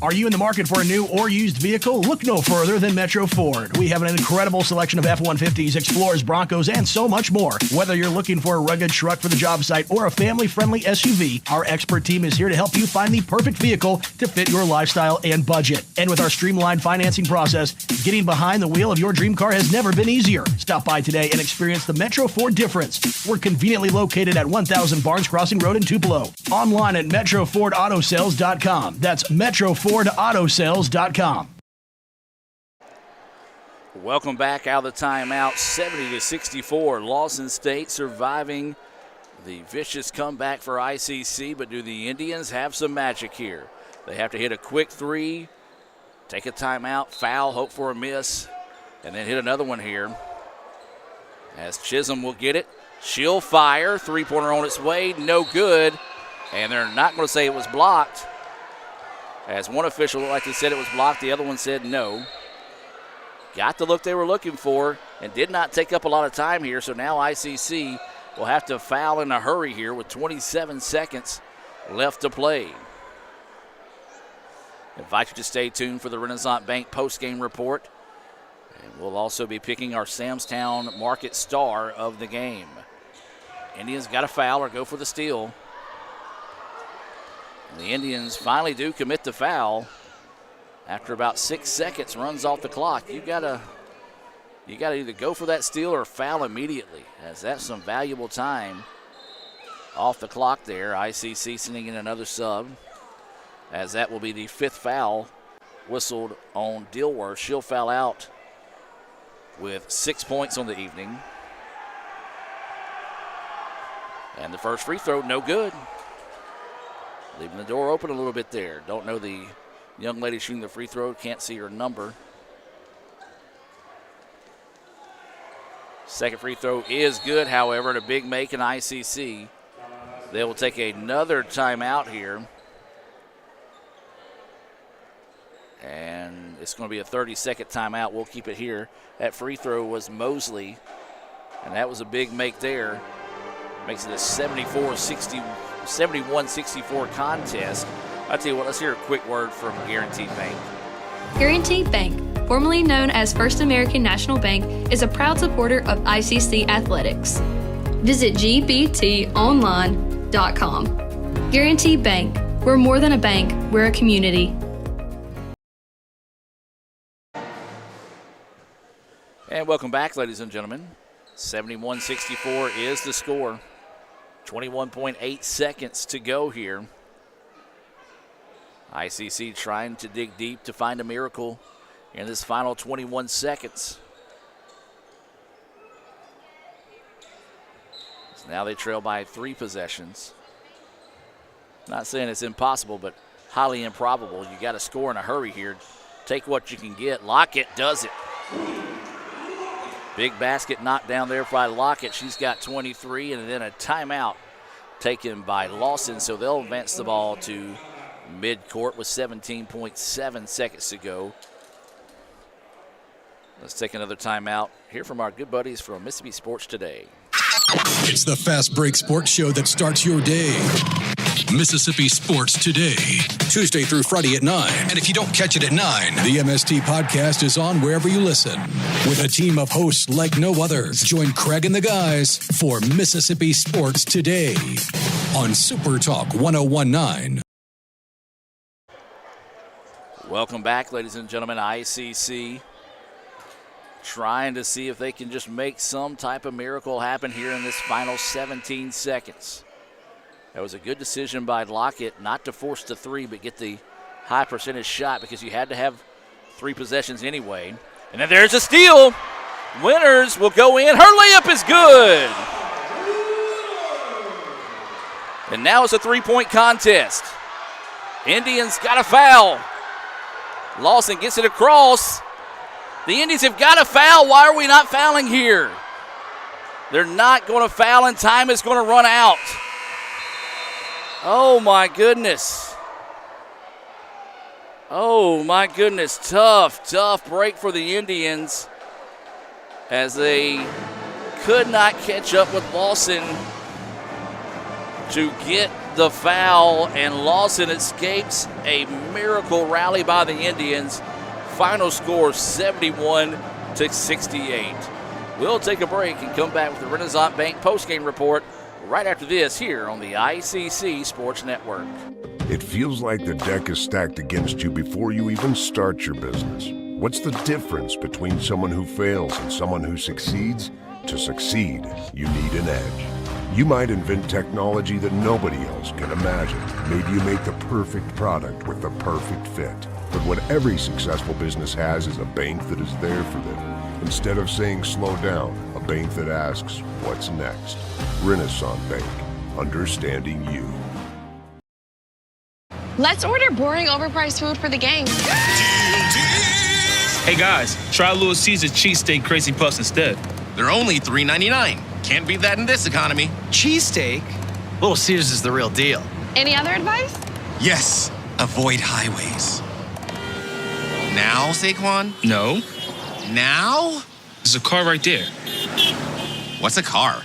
Are you in the market for a new or used vehicle? Look no further than Metro Ford. We have an incredible selection of F-150s, Explorers, Broncos, and so much more. Whether you're looking for a rugged truck for the job site or a family-friendly SUV, our expert team is here to help you find the perfect vehicle to fit your lifestyle and budget. And with our streamlined financing process, getting behind the wheel of your dream car has never been easier. Stop by today and experience the Metro Ford difference. We're conveniently located at 1000 Barnes Crossing Road in Tupelo. Online at MetroFordAutoSales.com. That's MetroFordAutoSales.com. Welcome back out of the timeout. 70-64. Lawson State surviving the vicious comeback for ICC, but do the Indians have some magic here? They have to hit a quick three, take a timeout, foul, hope for a miss, and then hit another one here. As Chisholm will get it. She'll fire. Three-pointer on its way. No good. And they're not going to say it was blocked. As one official looked like he said it was blocked, the other one said no. Got the look they were looking for and did not take up a lot of time here, so now ICC will have to foul in a hurry here with 27 seconds left to play. Invite you to stay tuned for the Renaissance Bank post-game report. And we'll also be picking our Samstown Market star of the game. Indians got a foul or go for the steal. And the Indians finally do commit the foul. After about 6 seconds, runs off the clock. You gotta either go for that steal or foul immediately, as that's some valuable time off the clock there. ICC sending in another sub, as that will be the fifth foul whistled on Dilworth. She'll foul out with 6 points on the evening. And the first free throw, no good. Leaving the door open a little bit there. Don't know the young lady shooting the free throw. Can't see her number. Second free throw is good, however, and a big make in ICC. They will take another timeout here. And it's going to be a 30-second timeout. We'll keep it here. That free throw was Mosley, and that was a big make there. Makes it a 71-64 contest. I'll tell you what, let's hear a quick word from Guaranteed Bank. Guaranteed Bank, formerly known as First American National Bank, is a proud supporter of ICC athletics. Visit gbtonline.com. Guaranteed Bank, we're more than a bank, we're a community. And welcome back, ladies and gentlemen. 71-64 is the score. 21.8 seconds to go here. ICC trying to dig deep to find a miracle in this final 21 seconds. So now they trail by 3 possessions. Not saying it's impossible, but highly improbable. You got to score in a hurry here. Take what you can get. Lockett does it. Big basket knocked down there by Lockett. She's got 23, and then a timeout taken by Lawson, so they'll advance the ball to midcourt with 17.7 seconds to go. Let's take another timeout. Hear from our good buddies from Mississippi Sports Today. It's the Fast Break Sports Show that starts your day. Mississippi Sports Today, Tuesday through Friday at 9. And if you don't catch it at 9, the MST podcast is on wherever you listen. With a team of hosts like no others, join Craig and the guys for Mississippi Sports Today on Super Talk 1019. Welcome back, ladies and gentlemen. ICC trying to see if they can just make some type of miracle happen here in this final 17 seconds. That was a good decision by Lockett not to force the three, but get the high percentage shot, because you had to have 3 possessions anyway. And then there's a steal. Winters will go in. Her layup is good. And now it's a three-point contest. Indians got a foul. Lawson gets it across. The Indians have got a foul. Why are we not fouling here? They're not going to foul, and time is going to run out. Oh, my goodness. Oh, my goodness. Tough break for the Indians as they could not catch up with Lawson to get the foul, and Lawson escapes a miracle rally by the Indians. Final score 71-68. We'll take a break and come back with the Renaissance Bank postgame report right after this here on the ICC Sports Network. It feels like the deck is stacked against you before you even start your business. What's the difference between someone who fails and someone who succeeds? To succeed, you need an edge. You might invent technology that nobody else can imagine. Maybe you make the perfect product with the perfect fit. But what every successful business has is a bank that is there for them. Instead of saying slow down, a bank that asks, what's next? Renaissance Bank, understanding you. Let's order boring, overpriced food for the gang. Hey guys, try Little Caesar cheesesteak crazy puffs instead. They're only $3.99. Can't beat that in this economy. Cheesesteak? Little Caesars is the real deal. Any other advice? Yes, avoid highways. Now, Saquon? No. Now? There's a car right there. What's a car?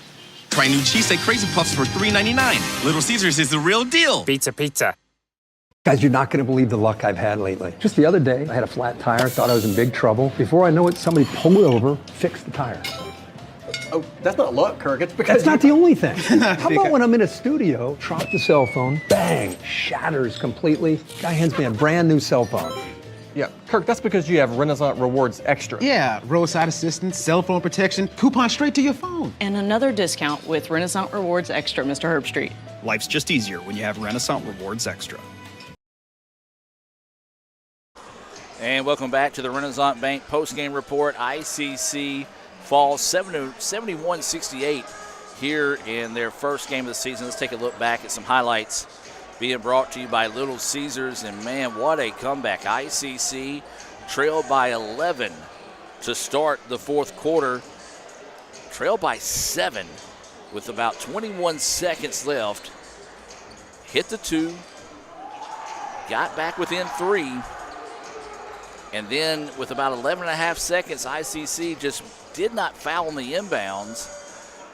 Try new cheesesteak crazy puffs for $3.99. Little Caesars is the real deal. Pizza. Guys, you're not going to believe the luck I've had lately. Just the other day, I had a flat tire, thought I was in big trouble. Before I know it, somebody pulled it over, fixed the tire. Oh, that's not luck, Kirk. It's because That's not the only thing. How about when I'm in a studio, drop the cell phone, bang, shatters completely. Guy hands me a brand new cell phone. Yeah, Kirk, that's because you have Renaissance Rewards Extra. Yeah, roadside assistance, cell phone protection, coupon straight to your phone. And another discount with Renaissance Rewards Extra, Mr. Herbstreit. Life's just easier when you have Renaissance Rewards Extra. And welcome back to the Renaissance Bank postgame report. ICC falls 71-68 here in their first game of the season. Let's take a look back at some highlights being brought to you by Little Caesars. And, man, what a comeback. ICC trailed by 11 to start the fourth quarter. Trailed by 7 with about 21 seconds left. Hit the 2. Got back within 3. And then with about 11 and a half seconds, ICC just did not foul on the inbounds.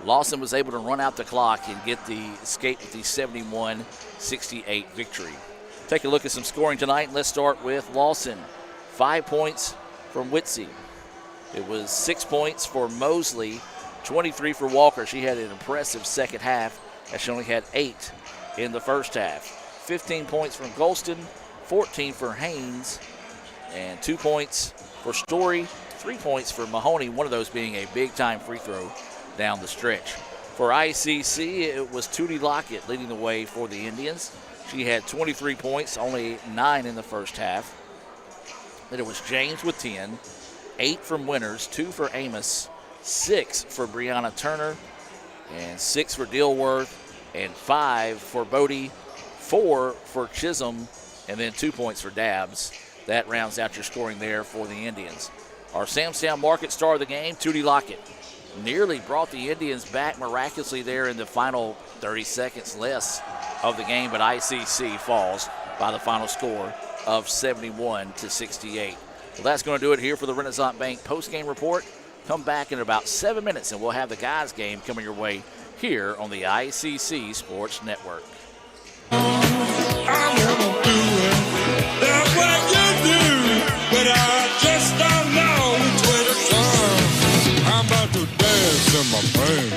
Lawson was able to run out the clock and get the escape with the 71-68 victory. Take a look at some scoring tonight. Let's start with Lawson. 5 points from Witsy. It was 6 points for Mosley, 23 for Walker. She had an impressive second half as she only had 8 in the first half. 15 points from Golston, 14 for Haynes, and 2 points for Story, 3 points for Mahoney, one of those being a big-time free throw down the stretch. For ICC, it was Tootie Lockett leading the way for the Indians. She had 23 points, only 9 in the first half. Then it was James with 10, 8 from Winters, 2 for Amos, 6 for Brianna Turner, and 6 for Dilworth, and 5 for Bodie, 4 for Chisholm, and then 2 points for Dabbs. That rounds out your scoring there for the Indians. Our Samstown Market star of the game, Tootie Lockett, nearly brought the Indians back miraculously there in the final 30 seconds less of the game, but ICC falls by the final score of 71-68. Well, that's going to do it here for the Renaissance Bank postgame report. Come back in about 7 minutes, and we'll have the guys' game coming your way here on the ICC Sports Network. That's what you do, but I just don't know which way to turn. I'm about to dance in my brain.